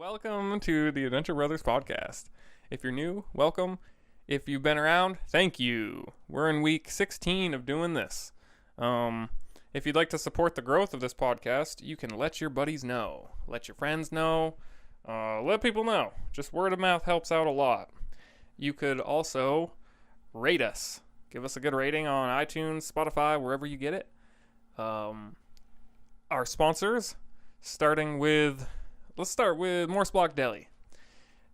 Welcome to the Adventure Brothers podcast. If you're new, welcome. If you've been around, thank you. We're in week 16 of doing this. If you'd like to support the growth of this podcast, you can let your buddies know. Let your friends know. Let people know. Just word of mouth helps out a lot. You could also rate us. Give us a good rating on iTunes, Spotify, wherever you get it. Our sponsors, let's start with Morse Block Deli.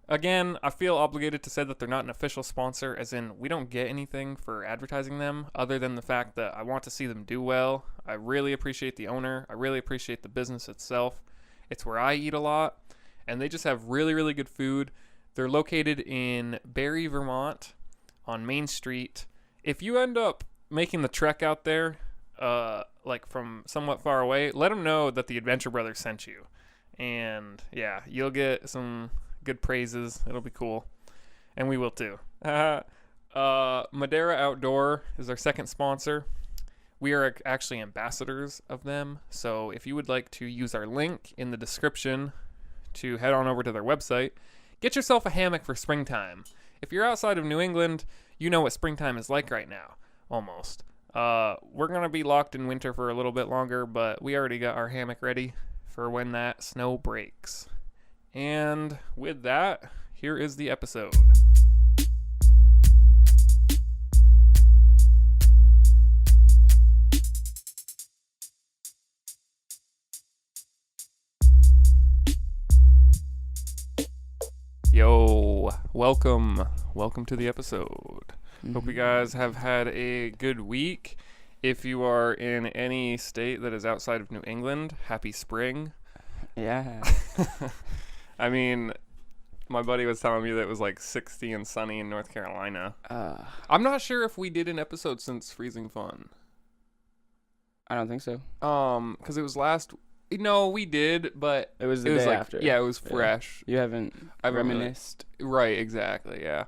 Again, I feel obligated to say that they're not an official sponsor, as in we don't get anything for advertising them other than the fact that I want to see them do well. I really appreciate the owner. I really appreciate the business itself. It's where I eat a lot, and they just have really, really good food. They're located in Barrie, Vermont on Main Street. If you end up making the trek out there, like from somewhat far away, let them know that the Adventure Brothers sent you. And yeah, you'll get some good praises. It'll be cool. And we will too. Madera Outdoor is our second sponsor. We are actually ambassadors of them. So if you would like to use our link in the description to head on over to their website, get yourself a hammock for springtime. If you're outside of New England, you know what springtime is like right now. Almost. We're going to be locked in winter for a little bit longer, but we already got our hammock ready for when that snow breaks. And with that, here is the episode. Yo, welcome to the episode. Hope you guys have had a good week. If you are in any state that is outside of New England, happy spring. Yeah. I mean, my buddy was telling me that it was like 60 and sunny in North Carolina. I'm not sure if we did an episode since Freezing Fun. I don't think so. Because it was no, we did, but it was the day after. Yeah, it was fresh. You haven't reminisced. Right, exactly, yeah.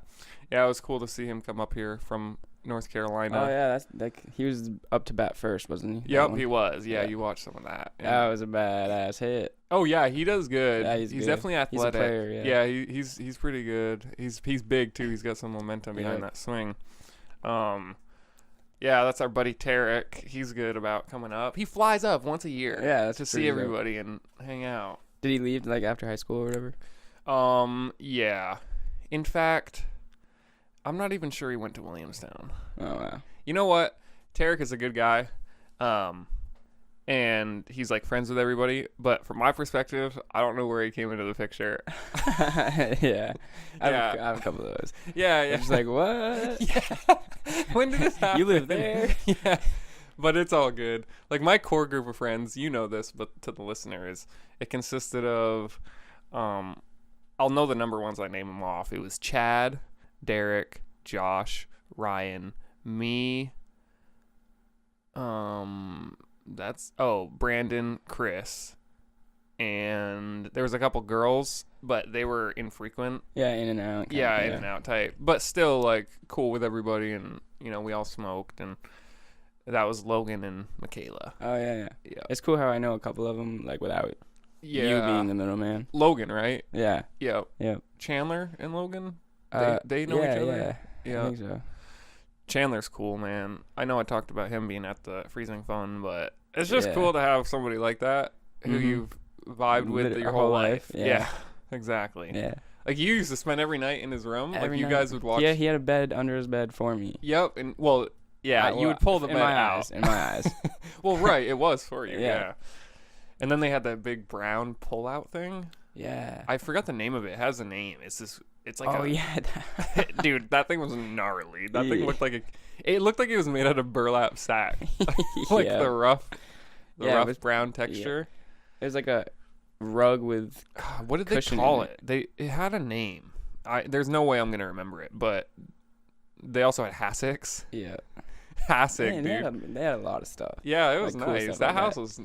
Yeah, it was cool to see him come up here from North Carolina. Oh yeah, that's like he was up to bat first, wasn't he? Yep, he was. Yeah, you watched some of that. That was a badass hit. Oh yeah, he does good. Yeah, he's good. Definitely athletic. He's a player, yeah. He's pretty good. He's big too. He's got some momentum behind that swing. Yeah, that's our buddy Tarek. He's good about coming up. He flies up once a year. Yeah, that's to see everybody and hang out. Did he leave like after high school or whatever? Yeah. In fact, I'm not even sure he went to Williamstown. Oh wow. You know what? Tarek is a good guy. And he's like friends with everybody, but from my perspective, I don't know where he came into the picture. Yeah. I have a couple of those. Yeah. It's like, what? Yeah. When did this happen? You live there? Yeah. But it's all good. Like my core group of friends, you know this, but to the listeners, it consisted of, I'll know the number ones, I name them off. It was Chad, Derek, Josh, Ryan, me, Brandon, Chris, and there was a couple girls, but they were infrequent. Yeah, in and out. In and out type, but still like cool with everybody, and we all smoked, and that was Logan and Michaela. Oh yeah. It's cool how I know a couple of them like without you being the middleman. Logan, right? Yeah. Yep. Chandler and Logan, they know each other. Yeah, I think so. Chandler's cool, man. I know I talked about him being at the Freezing Fun, but it's just cool to have somebody like that who you've vibed with your whole life. Yeah, exactly. Yeah. Like you used to spend every night in his room. You guys would watch. Yeah, he had a bed under his bed for me. Yep, and you would pull the bed out. In my eyes. Well, right, it was for you. Yeah. And then they had that big brown pull-out thing. Yeah. I forgot the name of it. It has a name. It's like dude, that thing was gnarly. That thing looked like it looked like it was made out of burlap sack. Like the rough brown texture. It was like a rug with what did they call it? It had a name. There's no way I'm going to remember it, but they also had hassocks. Yeah. Hassock, dude. They had a lot of stuff. Yeah, it was like nice. Cool that house was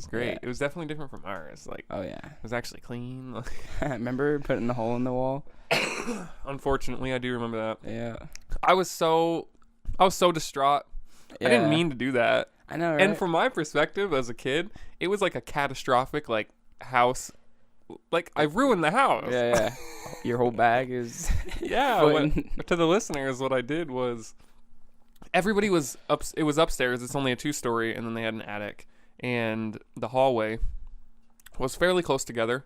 great. Yeah. It was definitely different from ours. Like, oh yeah, it was actually clean. Remember putting the hole in the wall? Unfortunately, I do remember that. Yeah. I was so distraught. Yeah. I didn't mean to do that. I know, right? And from my perspective as a kid, it was like a catastrophic house like I ruined the house. Yeah. Your whole bag is. Yeah. To the listeners, what I did was, everybody was up. It was upstairs. It's only a 2-story, and then they had an attic, and the hallway was fairly close together.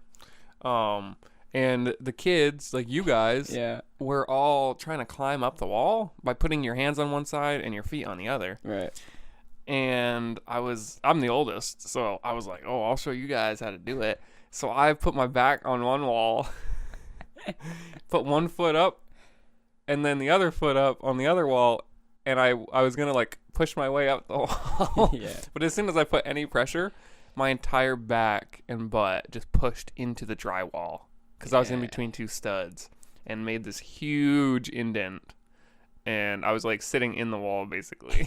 And the kids, like you guys, were all trying to climb up the wall by putting your hands on one side and your feet on the other. Right. And I'm the oldest, so I was like, oh, I'll show you guys how to do it. So I put my back on one wall, put one foot up, and then the other foot up on the other wall, and I was going to, like, push my way up the wall. Yeah. But as soon as I put any pressure, my entire back and butt just pushed into the drywall. Because I was in between 2 studs and made this huge indent. And I was like sitting in the wall basically.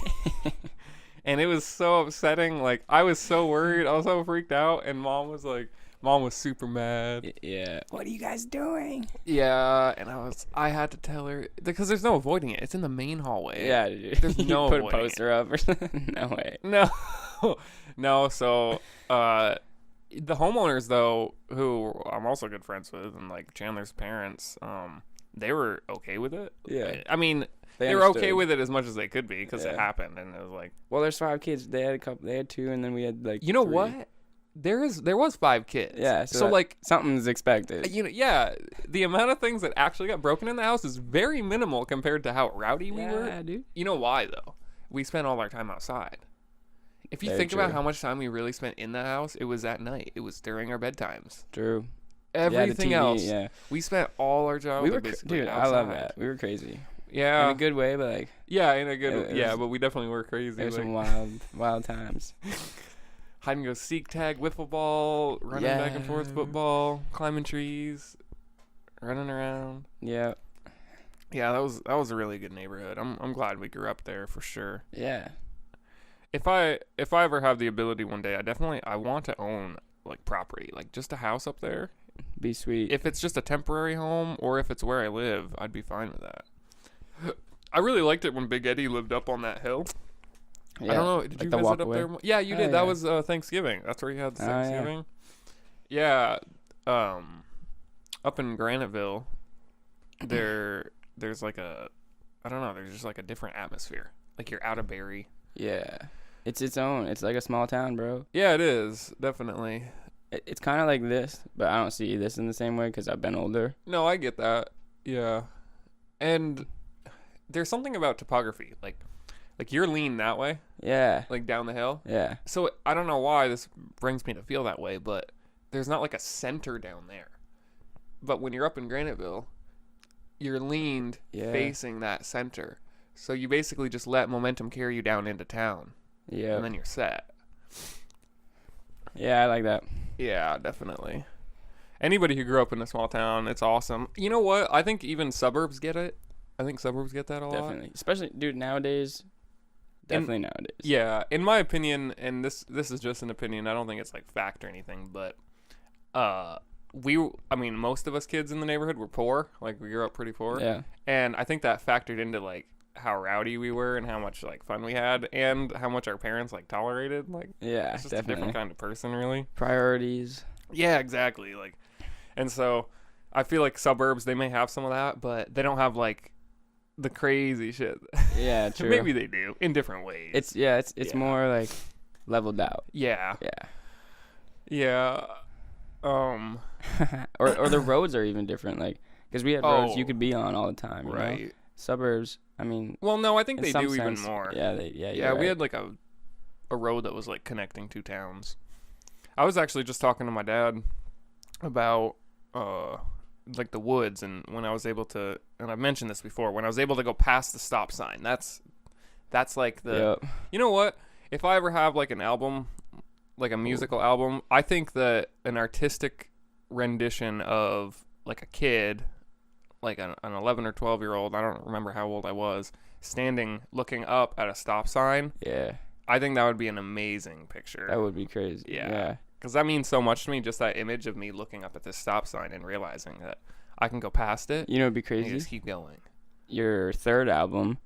And it was so upsetting. Like I was so worried. I was so freaked out. And mom was super mad. Yeah. What are you guys doing? Yeah. And I had to tell her because there's no avoiding it. It's in the main hallway. Yeah. Dude. There's no put a poster up or something. No way. No. So, the homeowners, though, who I'm also good friends with, and like Chandler's parents, they were okay with it. Yeah. I mean, they were okay with it as much as they could be because it happened, and it was like. Well, there's 5 kids. They had 2, and then we had like. You know 3. what? There was 5 kids. Yeah. So like something's expected. The amount of things that actually got broken in the house is very minimal compared to how rowdy we were. Yeah, dude. You know why though? We spent all our time outside. If you think about how much time we really spent in the house, it was at night. It was during our bedtimes. True. Everything else. Yeah. We spent all our childhood basically dude, outside. I love that. We were crazy. Yeah. In a good way, but like. Yeah, in a good way. Yeah, but we definitely were crazy. There were like, some wild times. Hide and go seek tag, wiffle ball, running back and forth football, climbing trees, running around. Yeah. Yeah, that was a really good neighborhood. I'm glad we grew up there for sure. Yeah. If I ever have the ability one day, I want to own like property, like just a house up there. Be sweet. If it's just a temporary home or if it's where I live, I'd be fine with that. I really liked it when Big Eddie lived up on that hill. Yeah. I don't know. Did you visit up there? Yeah, you did. That was Thanksgiving. That's where you had the Thanksgiving. Yeah. Up in Graniteville, there's like there's just like a different atmosphere. Like you're out of Barry. Yeah. It's its own. It's like a small town, bro. Yeah, it is. Definitely. It's kind of like this, but I don't see this in the same way because I've been older. No, I get that. Yeah. And there's something about topography. Like you're lean that way. Yeah. Like down the hill. Yeah. So I don't know why this brings me to feel that way, but there's not like a center down there. But when you're up in Graniteville, you're leaned facing that center. So you basically just let momentum carry you down into town. Yeah. And then you're set. Yeah, I like that. Yeah, definitely. Anybody who grew up in a small town, it's awesome. You know what? I think even suburbs get it. I think suburbs get that a lot. Definitely. Especially, dude, nowadays. Definitely nowadays. Yeah, in my opinion, and this is just an opinion. I don't think it's like fact or anything, but most of us kids in the neighborhood were poor. Like we grew up pretty poor. Yeah. And I think that factored into like how rowdy we were and how much like fun we had and how much our parents like tolerated. Like it's just definitely. a different kind of person, really. Priorities. Yeah, exactly. Like, and so I feel like suburbs, they may have some of that, but they don't have like the crazy shit. Yeah, true. Maybe they do in different ways. It's more like leveled out. Yeah. Yeah. or the roads are even different, like because we had roads you could be on all the time, right? Know? Suburbs, I mean. Well, no, I think they do sense, even more. Yeah. We had like a road that was like connecting 2 towns. I was actually just talking to my dad about like the woods, and when I was able to, and I've mentioned this before, when I was able to go past the stop sign, that's like the. Yep. You know what? If I ever have like an album, like a musical album, I think that an artistic rendition of like a kid, like an 11 or 12-year-old, I don't remember how old I was, standing looking up at a stop sign. Yeah. I think that would be an amazing picture. That would be crazy. Yeah. Because that means so much to me, just that image of me looking up at this stop sign and realizing that I can go past it. You know, it'd be crazy. And just keep going. Your third album,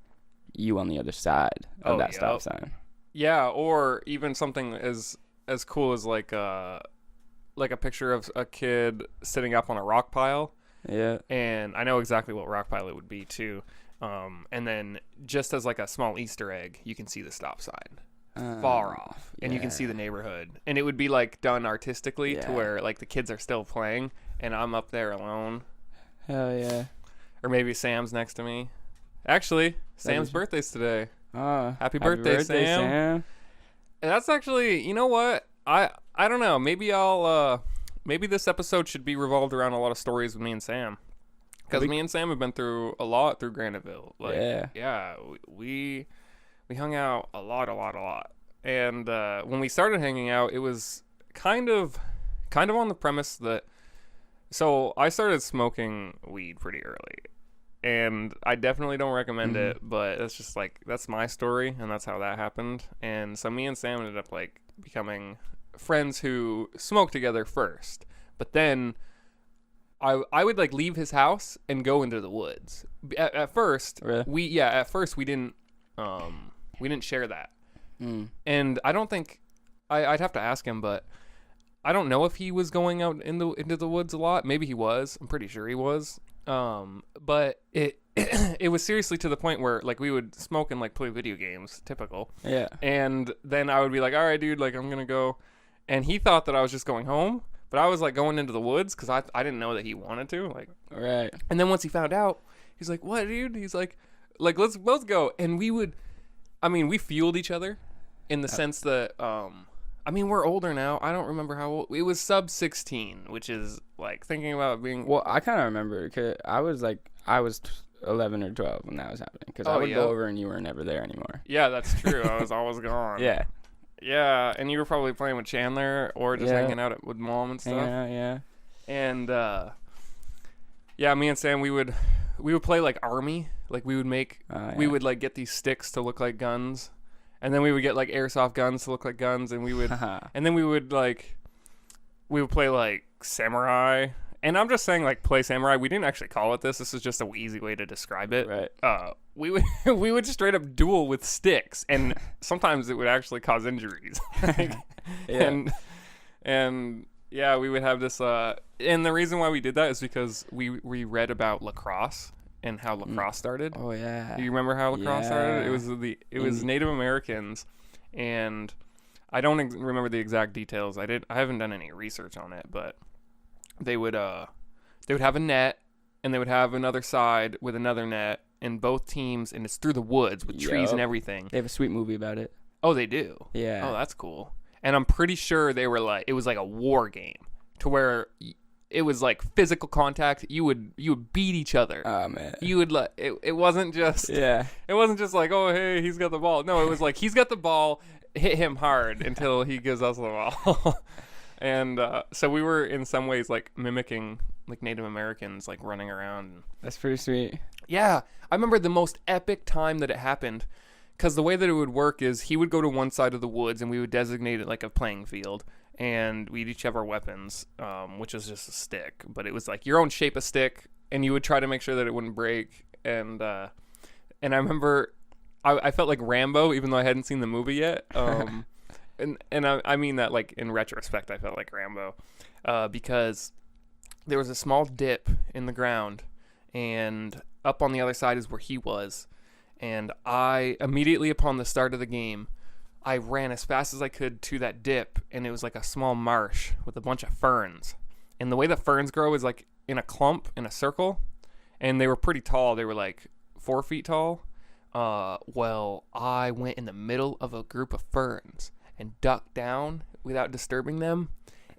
you on the other side of that stop sign. Yeah, or even something as cool as like like a picture of a kid sitting up on a rock pile. Yeah. And I know exactly what rock pile it would be too. And then just as like a small Easter egg, you can see the stop sign far off, and you can see the neighborhood, and it would be like done artistically to where like the kids are still playing, and I'm up there alone. Hell yeah. Or maybe Sam's next to me. Actually, Sam's birthday's today. Happy birthday, Sam. And that's actually, you know what? I don't know. Maybe maybe this episode should be revolved around a lot of stories with me and Sam. Because me and Sam have been through a lot through Graniteville. Like, yeah, we hung out a lot. And when we started hanging out, it was kind of on the premise that, so I started smoking weed pretty early. And I definitely don't recommend it, but it's just like, that's my story, and that's how that happened. And so me and Sam ended up like becoming friends who smoked together first. But then I would like leave his house and go into the woods. At first, really? we didn't share that. And I don't think I'd have to ask him, but I don't know if he was going out into the woods a lot. Maybe he was. I'm pretty sure he was. But it was seriously to the point where like we would smoke and like play video games, typical. Yeah. And then I would be like, all right, dude, like I'm gonna go. And he thought that I was just going home, but I was like going into the woods because I didn't know that he wanted to. Like, right. And then once he found out, he's like, what, dude? He's like let's both go. And we fueled each other in the sense that we're older now. I don't remember how old. It was sub 16, which is like thinking about being. Well, I kind of remember because I was 11 or 12 when that was happening. Because I would go over and you were never there anymore. Yeah, that's true. I was always gone. Yeah. Yeah, and you were probably playing with Chandler or just hanging out with Mom and stuff. Yeah. And me and Sam, we would play like Army. Like we would we would like get these sticks to look like guns. And then we would get like airsoft guns to look like guns, and we would play like Samurai. And I'm just saying like play Samurai. We didn't actually call it this. This is just a easy way to describe it. Right. We would just straight up duel with sticks, and sometimes it would actually cause injuries. And we would have this. And the reason why we did that is because we read about lacrosse and how lacrosse started. Oh yeah. Do you remember how lacrosse started? It was Native Americans, and I don't remember the exact details. I haven't done any research on it, but they would have a net, and they would have another side with another net, and both teams, and it's through the woods with trees and everything. They have a sweet movie about it. Oh, they do? Yeah. Oh, that's cool. And I'm pretty sure they were like, it was like a war game to where it was like physical contact. You would beat each other. Oh man. You would like it wasn't just It wasn't just like, oh hey, he's got the ball. No, it was like he's got the ball, hit him hard until he gives us the ball. And so we were in some ways like mimicking like Native Americans like running around. That's pretty sweet. Yeah, I remember the most epic time that it happened, because the way that it would work is he would go to one side of the woods and we would designate it like a playing field, and we'd each have our weapons, which is just a stick, but it was like your own shape of stick, and you would try to make sure that it wouldn't break. And I remember I felt like Rambo, even though I hadn't seen the movie yet. And I mean that like in retrospect, I felt like Rambo, because there was a small dip in the ground, and up on the other side is where he was. And I immediately upon the start of the game, I ran as fast as I could to that dip, and it was like a small marsh with a bunch of ferns. And the way that ferns grow is like in a clump, in a circle, and they were pretty tall. They were like 4 feet tall. Well, I went in the middle of a group of ferns and ducked down without disturbing them.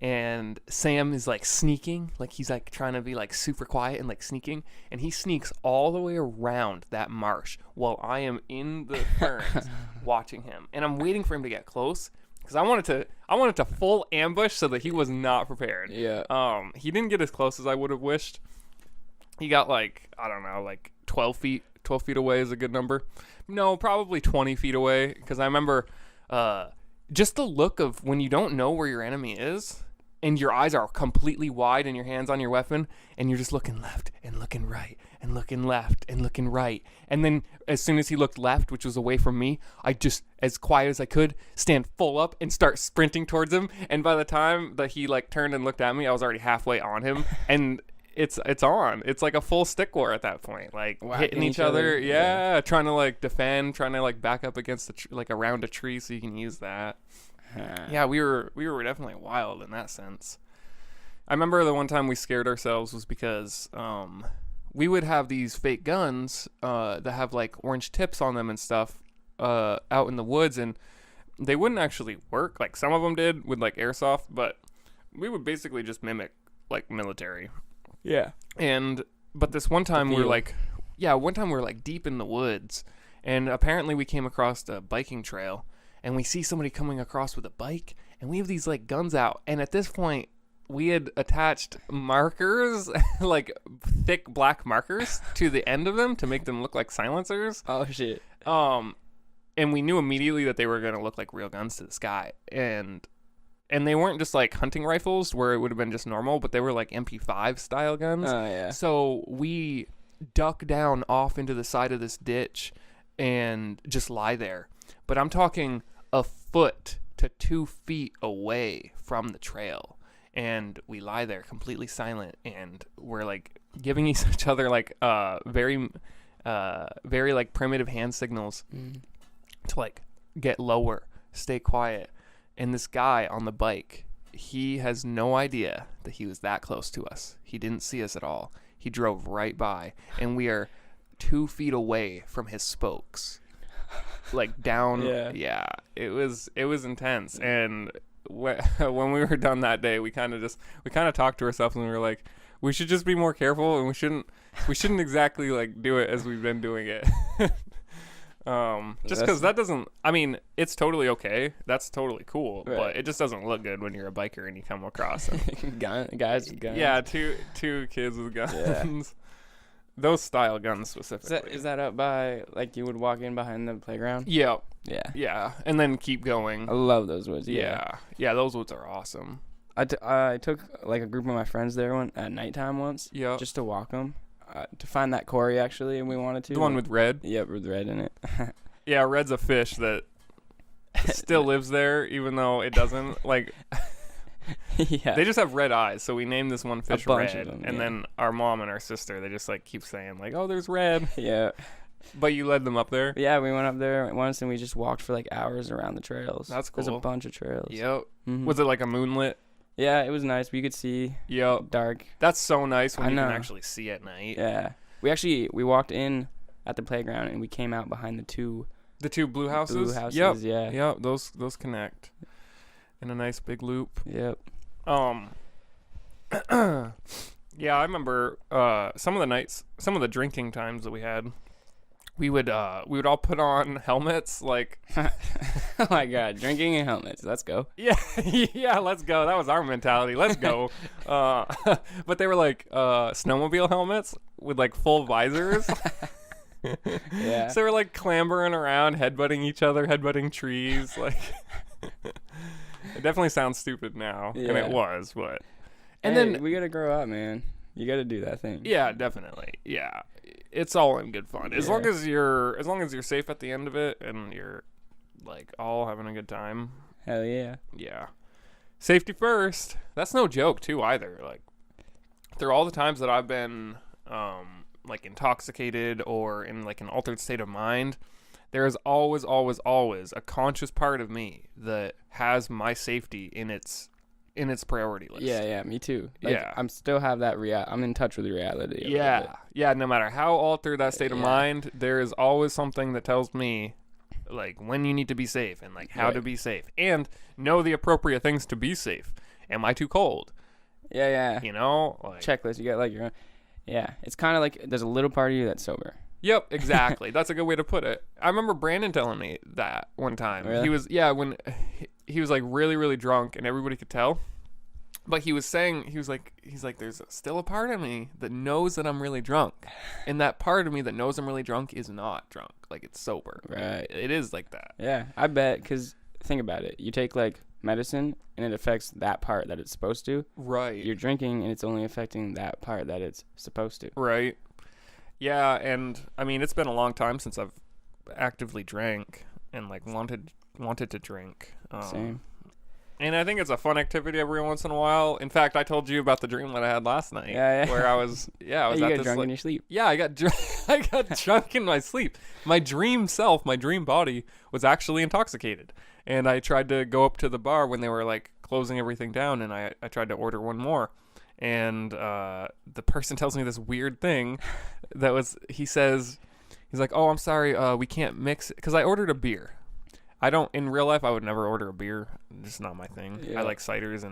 And Sam is like sneaking, like he's like trying to be like super quiet and like sneaking, and he sneaks all the way around that marsh while I am in the ferns watching him, and I'm waiting for him to get close because I wanted to full ambush so that he was not prepared. Yeah. He didn't get as close as I would have wished. He got like, I don't know, like 12 feet away is a good number. No, probably 20 feet away, because I remember just the look of when you don't know where your enemy is. and your eyes are completely wide and your hands on your weapon, and you're just looking left and looking right and looking left and looking right. And then as soon as he looked left, which was away from me, I just, as quiet as I could, stand full up and start sprinting towards him. And by the time that he like turned and looked at me, I was already halfway on him. And it's on. It's like a full stick war at that point, like hitting each other. Yeah, trying to like defend, trying to like back up against the like around a tree so you can use that. Yeah, we were definitely wild in that sense. I remember the one time we scared ourselves was because we would have these fake guns that have like orange tips on them and stuff out in the woods, and they wouldn't actually work. Like some of them did with like airsoft, but we would basically just mimic like military. Yeah. But this one time we were like deep in the woods, and apparently we came across a biking trail, and we see somebody coming across with a bike, and we have these like guns out, and at this point we had attached markers, like thick black markers to the end of them to make them look like silencers. Oh shit. And we knew immediately that they were going to look like real guns to this guy, and they weren't just like hunting rifles where it would have been just normal, but they were like MP5 style guns. Oh yeah. So we duck down off into the side of this ditch and just lie there. But I'm talking a foot to 2 feet away from the trail. And we lie there completely silent, and we're like giving each other like very like primitive hand signals to like get lower, stay quiet. And this guy on the bike, he has no idea that he was that close to us. He didn't see us at all. He drove right by, and we are 2 feet away from his spokes, like down. Yeah. It was intense. And when we were done that day, we kind of talked to ourselves, and we were like, we should just be more careful, and we shouldn't exactly like do it as we've been doing it. Just because that doesn't, I mean, it's totally okay. That's totally cool, right. But it just doesn't look good when you're a biker and you come across guys with guns. Yeah, two kids with guns. Yeah. Those style guns specifically. Is that up by, like, you would walk in behind the playground? Yeah. Yeah. Yeah, and then keep going. I love those woods. Yeah. Yeah, those woods are awesome. I took, like, a group of my friends there at nighttime once. Yeah. Just to walk them. To find that quarry, actually, and we wanted to. The one with red? Yep, with red in it. Yeah, red's a fish that still lives there, even though it doesn't. Like, yeah. They just have red eyes, so we named this one fish Red. Of them, and then our mom and our sister, they just, like, keep saying, like, oh, there's red. Yeah. But you led them up there? Yeah, we went up there once, and we just walked for, like, hours around the trails. That's cool. There's a bunch of trails. Yep. Mm-hmm. Was it, like, a moonlit? Yeah, it was nice. We could see. Yep. Dark. That's so nice when you can actually see at night. Yeah. We walked in at the playground, and we came out behind the two blue houses. Blue houses, yep. Yeah. Yep. Those connect in a nice big loop. Yep. Yeah, I remember some of the drinking times that we had. We would all put on helmets, like. Oh my god, drinking and helmets. Let's go. Yeah, yeah, let's go. That was our mentality. Let's go. But they were like snowmobile helmets with like full visors. Yeah. So we're like clambering around, headbutting each other, headbutting trees. Like, it definitely sounds stupid now, and it was, but. And then we gotta grow up, man. You gotta do that thing. Yeah, definitely. Yeah, it's all in good fun. As long as you're safe at the end of it, and you're like all having a good time. Hell yeah. Yeah. Safety first. That's no joke too either. Like, through all the times that I've been like intoxicated or in like an altered state of mind, there is always a conscious part of me that has my safety in its priority list. Yeah, me too. Like, yeah. I'm still have that I'm in touch with the reality. Yeah. Yeah, no matter how altered that state of mind, there is always something that tells me like when you need to be safe and like how to be safe and know the appropriate things to be safe. Am I too cold? Yeah. You know, like checklist. You got like your own. Yeah, it's kind of like there's a little part of you that's sober. Yep, exactly. That's a good way to put it. I remember Brandon telling me that one time. Really? He was when he was like really, really drunk and everybody could tell. But he was saying, he's like, there's still a part of me that knows that I'm really drunk. And that part of me that knows I'm really drunk is not drunk. Like, it's sober. Right. It is like that. Yeah, I bet, because think about it. You take, like, medicine, and it affects that part that it's supposed to. Right. You're drinking, and it's only affecting that part that it's supposed to. Right. Yeah, and I mean, it's been a long time since I've actively drank and like wanted to drink. Same. And I think it's a fun activity every once in a while. In fact, I told you about the dream that I had last night. Yeah. Where I was you at got this, drunk in your sleep. Yeah, I got I got drunk in my sleep. My dream self, my dream body was actually intoxicated. And I tried to go up to the bar when they were like closing everything down, and I tried to order one more. And the person tells me this weird thing that was, he's like, "Oh, I'm sorry, we can't mix it," because I ordered a beer. I don't, in real life, I would never order a beer. It's just not my thing. Yeah. I like ciders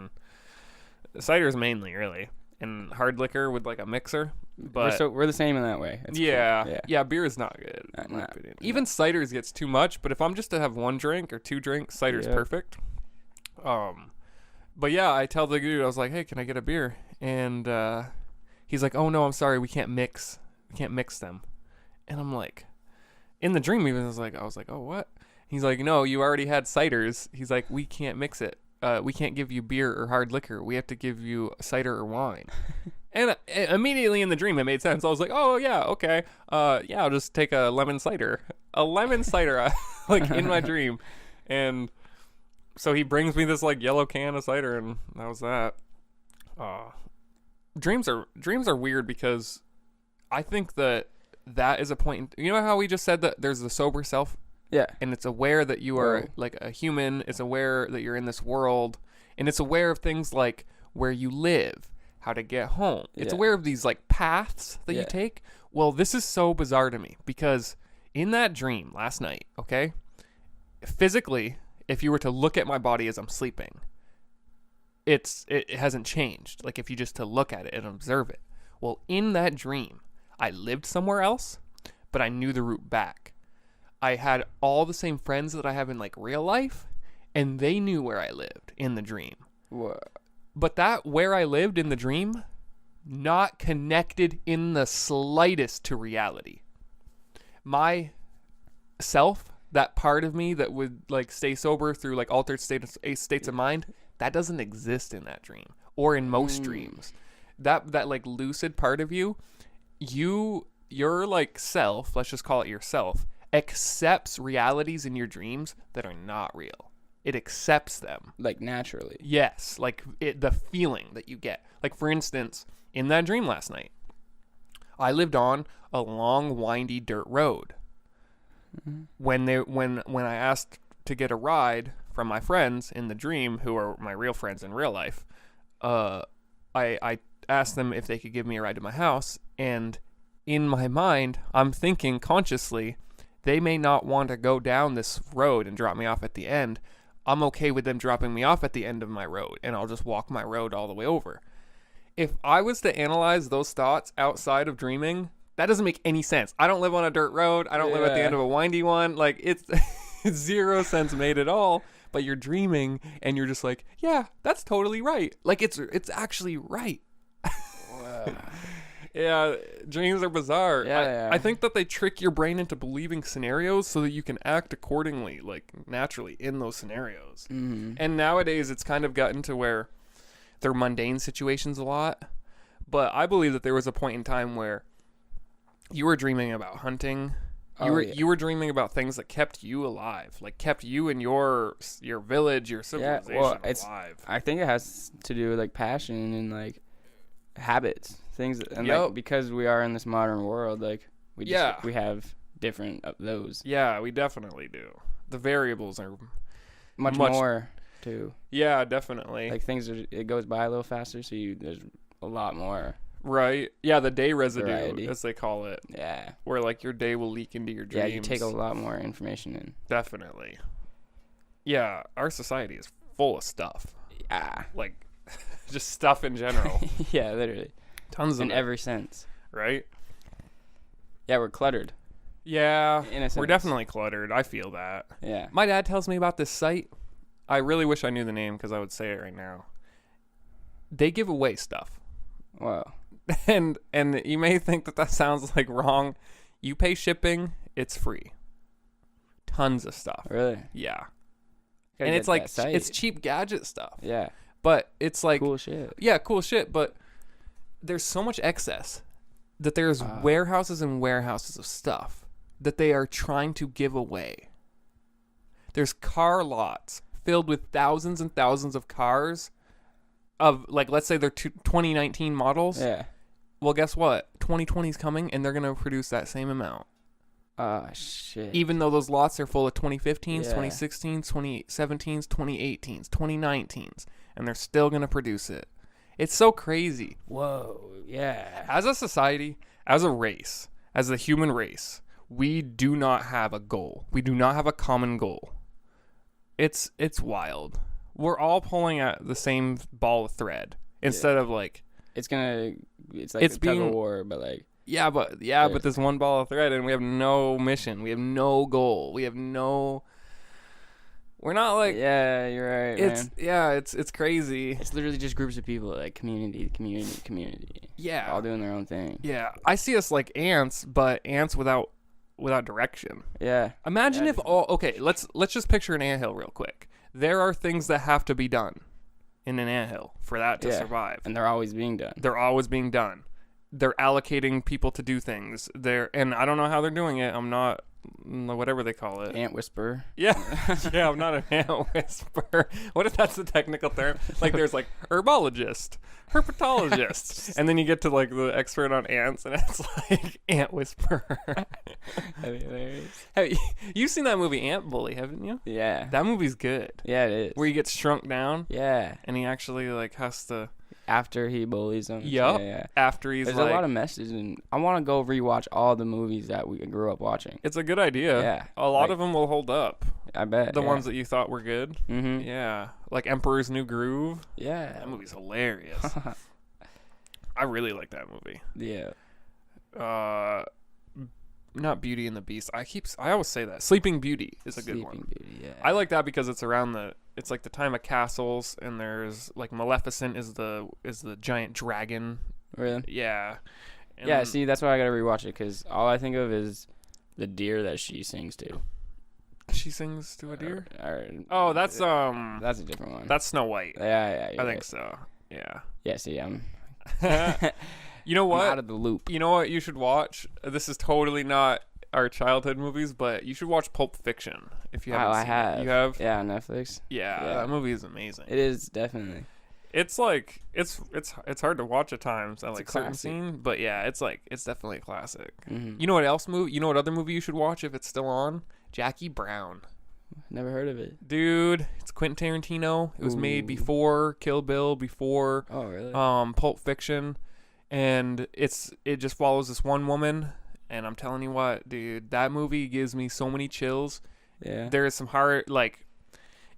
mainly, really, and hard liquor with like a mixer. But we're the same in that way. It's yeah, beer is not good. In my No. opinion. Even ciders gets too much. But if I'm just to have one drink or two drinks, cider's perfect. But yeah, I tell the dude, I was like, "Hey, can I get a beer?" And he's like, "Oh no, I'm sorry, we can't mix them." And I'm like, in the dream, even I was like, "Oh, what?" He's like, "No, you already had ciders." He's like, "We can't mix it. We can't give you beer or hard liquor. We have to give you cider or wine." And immediately in the dream, it made sense. I was like, "Oh yeah, okay. Yeah, I'll just take a lemon cider, like in my dream." And so he brings me this like yellow can of cider, and that was that. Dreams are weird because I think that is a point. You know how we just said that there's the sober self. Yeah. And it's aware that you are like a human. It's aware that you're in this world. And it's aware of things like where you live, how to get home. It's aware of these like paths that you take. Well, this is so bizarre to me because in that dream last night, okay, physically, if you were to look at my body as I'm sleeping, it hasn't changed. Like if you just to look at it and observe it. Well, in that dream, I lived somewhere else, but I knew the route back. I had all the same friends that I have in like real life, and they knew where I lived in the dream. What? But that where I lived in the dream, not connected in the slightest to reality. My self, that part of me that would like stay sober through like altered states of mind, that doesn't exist in that dream or in most dreams. That like lucid part of you, your like self, let's just call it yourself, accepts realities in your dreams that are not real. It accepts them. Like naturally. Yes, like the feeling that you get. Like for instance, in that dream last night, I lived on a long, windy dirt road. Mm-hmm. When I asked to get a ride from my friends in the dream, who are my real friends in real life, I asked them if they could give me a ride to my house, and in my mind, I'm thinking consciously, they may not want to go down this road and drop me off at the end. I'm okay with them dropping me off at the end of my road, and I'll just walk my road all the way over. If I was to analyze those thoughts outside of dreaming, that doesn't make any sense. I don't live on a dirt road. I don't live at the end of a windy one. Like, it's zero sense made at all. But you're dreaming, and you're just like, yeah, that's totally right. Like, it's actually right. Wow. Yeah, dreams are bizarre. Yeah. I think that they trick your brain into believing scenarios so that you can act accordingly, like naturally in those scenarios. Mm-hmm. And nowadays it's kind of gotten to where they're mundane situations a lot. But I believe that there was a point in time where you were dreaming about hunting. You were dreaming about things that kept you alive, like kept you and your village, your civilization alive. I think it has to do with like passion and like habits. Things and like because we are in this modern world, like we have different of those. Yeah, we definitely do. The variables are much more too. Yeah, definitely. Like it goes by a little faster, so there's a lot more. Right. Yeah, the day residue, variety, as they call it. Yeah. Where like your day will leak into your dreams. Yeah, you take a lot more information in. Definitely. Yeah, our society is full of stuff. Yeah. Like just stuff in general. Yeah, literally. Tons of in every sense. Right? Yeah, we're cluttered. Yeah, in a sense. We're definitely cluttered. I feel that. Yeah. My dad tells me about this site. I really wish I knew the name because I would say it right now. They give away stuff. Wow. And you may think that sounds like wrong. You pay shipping, it's free. Tons of stuff. Really? Yeah. And it's like it's cheap gadget stuff. Yeah. But it's like cool shit. Yeah, cool shit. But there's so much excess that there's warehouses and warehouses of stuff that they are trying to give away. There's car lots filled with thousands and thousands of cars of, like, let's say they're 2019 models. Yeah. Well, guess what? 2020 is coming, and they're going to produce that same amount. Shit. Even though those lots are full of 2015s, 2016s, 2017s, 2018s, 2019s, and they're still going to produce it. It's so crazy. Whoa, yeah. As a society, as a race, as a human race, we do not have a goal. We do not have a common goal. It's wild. We're all pulling at the same ball of thread instead of like it's like a tug of war, but like but there's one ball of thread and we have no mission. We have no goal. We're not like you're right, man. It's crazy. It's literally just groups of people like community. Yeah, all doing their own thing. Yeah, I see us like ants, but ants without direction. Yeah. Imagine if let's just picture an anthill real quick. There are things that have to be done in an anthill for that to survive. And they're always being done. They're allocating people to do things. And I don't know how they're doing it. I'm not whatever they call it. Ant whisperer. Yeah. I'm not an ant whisperer. What if that's the technical term? Like there's like herbologist, herpetologist, and then you get to like the expert on ants and it's like ant whisperer. That'd be hilarious. You've seen that movie Ant Bully, haven't you? Yeah. That movie's good. Yeah, it is. Where he gets shrunk down. Yeah. And he actually like has to after he bullies them. Yep. Yeah. After he's there's a lot of messages, and I want to go rewatch all the movies that we grew up watching. It's a good idea. Yeah. A lot of them will hold up. I bet. The ones that you thought were good. Mm-hmm. Yeah. Like Emperor's New Groove. Yeah. That movie's hilarious. I really like that movie. Yeah. Not Beauty and the Beast. I always say that. Sleeping Beauty is a good one. Sleeping Beauty, yeah. I like that because it's it's like the time of castles, and there's like Maleficent is the giant dragon. Really? Yeah. And yeah, see, that's why I gotta rewatch it, because all I think of is the deer that she sings to. She sings to a deer? Oh, that's a different one. That's Snow White. Yeah. I think so. Yeah. Yeah, see, I'm You know what? I'm out of the loop. You know what you should watch? This is totally not our childhood movies, but you should watch Pulp Fiction if you haven't seen it. You have? Yeah, on Netflix. Yeah, that movie is amazing. It is, definitely. It's like it's hard to watch at times at like certain scenes, but yeah, it's definitely a classic. Mm-hmm. You know what else movie? You know what other movie you should watch if it's still on? Jackie Brown. Never heard of it. Dude, it's Quentin Tarantino. It was made before Kill Bill, before Pulp Fiction, and it just follows this one woman, and I'm telling you what, dude, that movie gives me so many chills. Yeah. There is some hard, like,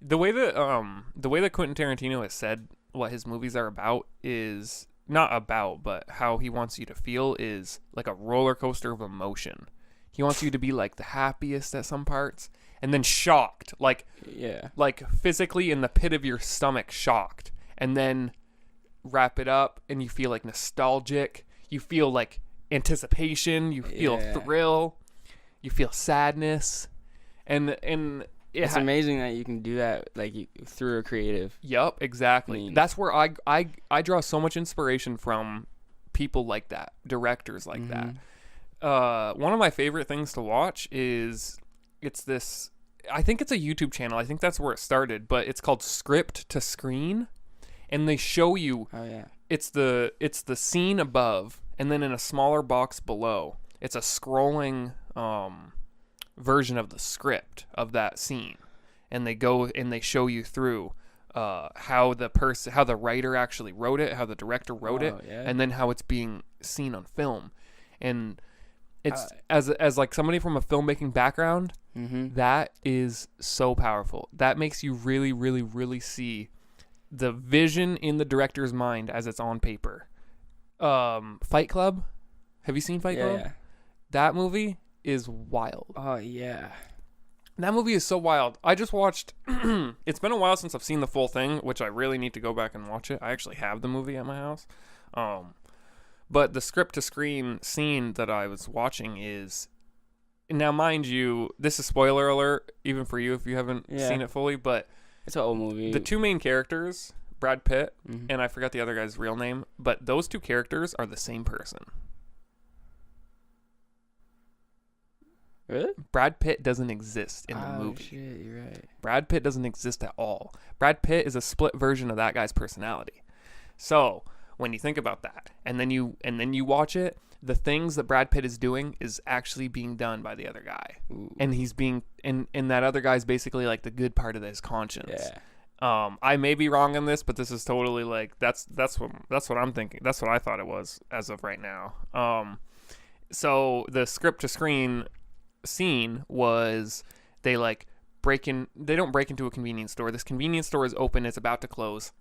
the way that Quentin Tarantino has said what his movies are about is not about, but how he wants you to feel is like a roller coaster of emotion. He wants you to be like the happiest at some parts, and then shocked, like physically in the pit of your stomach, shocked, and then wrap it up, and you feel like nostalgic, you feel like anticipation, you feel thrill, you feel sadness, and it's amazing that you can do that like through a creative. Yep, exactly. That's where I draw so much inspiration from people like that, directors like that. One of my favorite things to watch is I think it's a YouTube channel. I think that's where it started, but it's called Script to Screen, and they show you. Oh yeah. It's the scene above, and then in a smaller box below, it's a scrolling version of the script of that scene, and they go and they show you through how the writer actually wrote it, how the director wrote it, and then how it's being seen on film, and it's as like somebody from a filmmaking background, that is so powerful. That makes you really, really, really see the vision in the director's mind as it's on paper. Fight Club. Have you seen Fight Club? Yeah. That movie is wild. Oh yeah. That movie is so wild. I just watched it's been a while since I've seen the full thing, which I really need to go back and watch it. I actually have the movie at my house. But the script to screen scene that I was watching is, now mind you, this is spoiler alert even for you if you haven't seen it fully, but It's an old movie. The two main characters, Brad Pitt, and I forgot the other guy's real name, but those two characters are the same person. Really? Brad Pitt doesn't exist in the movie. Shit, you're right. Brad Pitt doesn't exist at all. Brad Pitt is a split version of that guy's personality. So when you think about that, and then you watch it, the things that Brad Pitt is doing is actually being done by the other guy. Ooh. And he's being and that other guy's basically like the good part of his conscience. Yeah. I may be wrong on this, but this is totally like that's what I'm thinking. That's what I thought it was as of right now. So the script to screen scene was they don't break into a convenience store. This convenience store is open, it's about to close.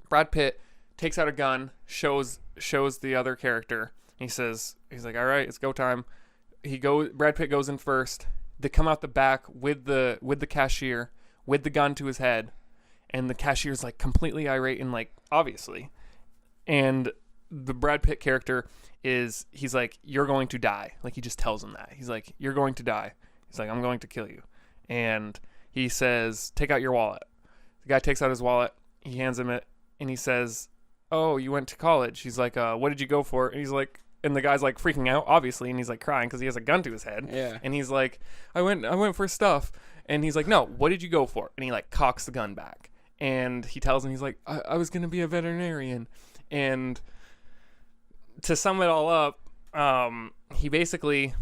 Brad Pitt takes out a gun, shows the other character. He's like, all right, it's go time. Brad Pitt goes in first. They come out the back with the cashier with the gun to his head, and the cashier's like completely irate and like obviously, and the Brad Pitt character he's like, you're going to die. Like he just tells him that. He's like, you're going to die. He's like, I'm going to kill you. And he says, take out your wallet. The guy takes out his wallet. He hands him it, and he says, oh, you went to college. He's like, what did you go for? And he's like, and the guy's like freaking out, obviously, and he's like crying because he has a gun to his head. Yeah. And he's like, I went for stuff. And he's like, no, what did you go for? And he like cocks the gun back. And he tells him, he's like, I was going to be a veterinarian. And to sum it all up, he basically,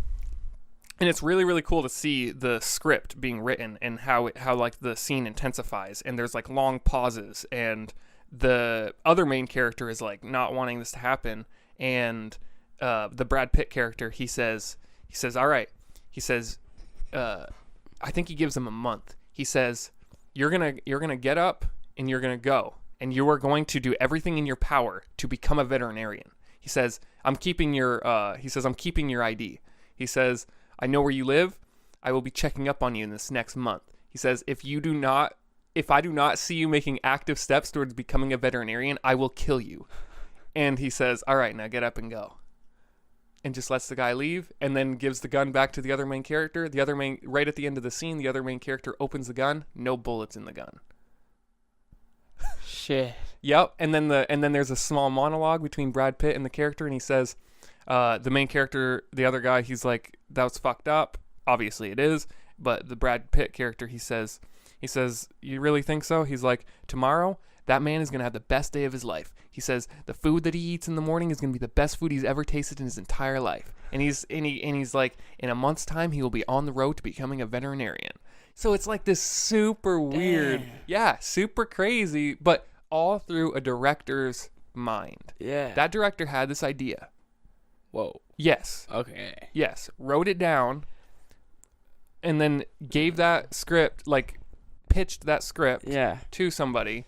and it's really, really cool to see the script being written and how like the scene intensifies, and there's like long pauses, and the other main character is like not wanting this to happen, and the Brad Pitt character, he says, all right, he says, I think he gives him a month. He says, you're gonna get up and you're gonna go, and you are going to do everything in your power to become a veterinarian. He says, I'm keeping your ID. He says, I know where you live. I will be checking up on you in this next month. He says, if I do not see you making active steps towards becoming a veterinarian, I will kill you. And he says, all right, now get up and go. And just lets the guy leave, and then gives the gun back to the other main character. Right at the end of the scene, the other main character opens the gun. No bullets in the gun. Shit. Yep. And then there's a small monologue between Brad Pitt and the character, and he says, the main character, the other guy, he's like, that was fucked up. Obviously it is. But the Brad Pitt character, he says, you really think so? He's like, tomorrow, that man is going to have the best day of his life. He says, the food that he eats in the morning is going to be the best food he's ever tasted in his entire life. And he's like, in a month's time, he will be on the road to becoming a veterinarian. So it's like this super weird, super crazy, but all through a director's mind. Yeah. That director had this idea. Whoa. Yes. Okay. Yes. Wrote it down, and then gave that script, like pitched that script to somebody.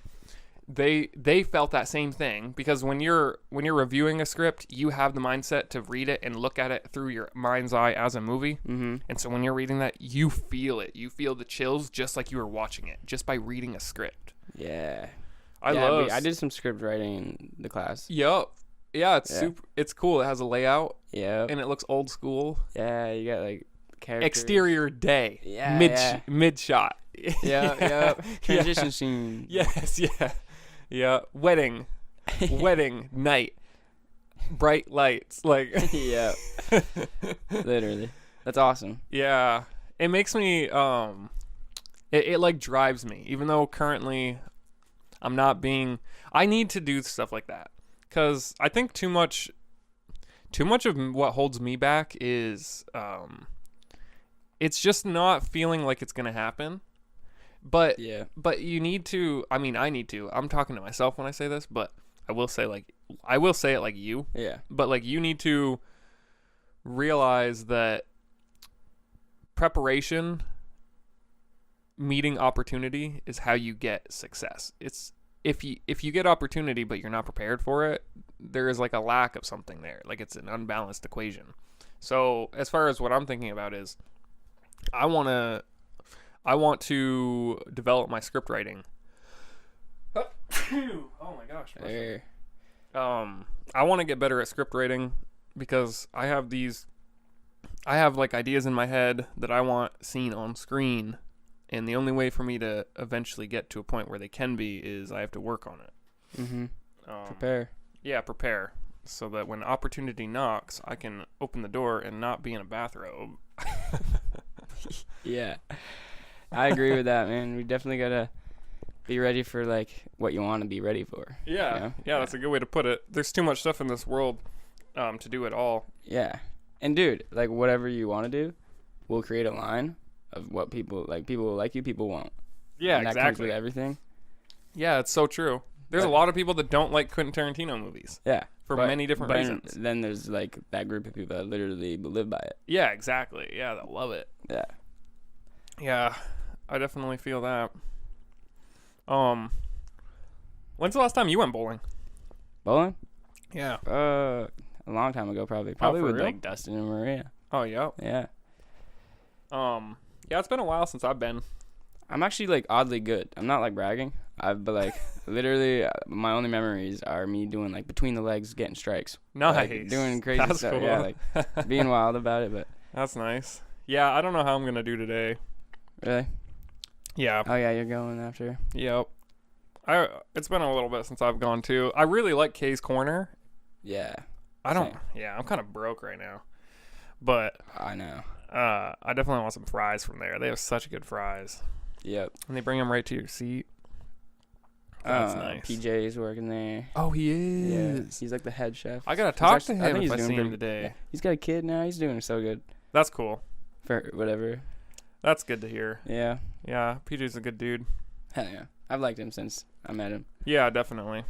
They felt that same thing, because when you're reviewing a script, you have the mindset to read it and look at it through your mind's eye as a movie. Mm-hmm. And so when you're reading that, you feel it. You feel the chills just like you were watching it, just by reading a script. Yeah. I did some script writing in the class. Yup. Yeah, it's cool. It has a layout. Yeah. And it looks old school. Yeah, you got like characters. Exterior day. Yeah. Mid shot. Yeah. Transition scene. Yes, yeah. Yeah. Wedding night. Bright lights, like yeah. Literally. That's awesome. Yeah. It makes me it like drives me, even though currently I need to do stuff like that. Cuz I think too much of what holds me back is it's just not feeling like it's going to happen. But you need to, I need to. I'm talking to myself when I say this, but I will say it like you. Yeah. But like you need to realize that preparation meeting opportunity is how you get success. It's if you get opportunity but you're not prepared for it, there is like a lack of something there. Like it's an unbalanced equation. So as far as what I'm thinking about is I want to develop my script writing. Oh my gosh. Hey. I want to get better at script writing because I have like ideas in my head that I want seen on screen And the only way for me to eventually get to a point where they can be is I have to work on it. Mm-hmm. Prepare. Yeah, prepare. So that when opportunity knocks, I can open the door and not be in a bathrobe. Yeah. I agree with that, man. We definitely got to be ready for, like, what you want to be ready for. Yeah. You know? Yeah, that's a good way to put it. There's too much stuff in this world to do it all. Yeah. And, dude, like, whatever you want to do, we'll create a line of what people like. People will like you, people won't. Yeah, and that exactly. comes with everything. Yeah, it's so true. There's a lot of people that don't like Quentin Tarantino movies. Yeah. For many different reasons. Then there's, like, that group of people that literally live by it. Yeah, exactly. Yeah, that love it. Yeah. Yeah, I definitely feel that. When's the last time you went bowling? Bowling? Yeah. A long time ago, probably. Probably with, real? like, Dustin and Maria. Oh, yeah. Yeah. Yeah, it's been a while since I've been. I'm actually, like, oddly good. I'm not, like, bragging. But, like, literally, my only memories are me doing, like, between the legs, getting strikes. Nice. Like, doing crazy That's stuff. cool. Yeah, like, being wild about it, but. That's nice. Yeah, I don't know how I'm going to do today. Really? Yeah. Oh, yeah, you're going after. Yep. It's been a little bit since I've gone, too. I really like Kay's Corner. Yeah. I'm kind of broke right now. But. I know. I definitely want some fries from there. They have such good fries. Yep. And they bring them right to your seat. That's nice. PJ's working there. Oh, he is. Yeah, he's like the head chef. I gotta talk to him I think if he's I doing see him pretty- today. Yeah. He's got a kid now. He's doing so good. That's cool. For whatever. That's good to hear. Yeah. Yeah, PJ's a good dude. Hell yeah. I've liked him since I met him. Yeah, definitely.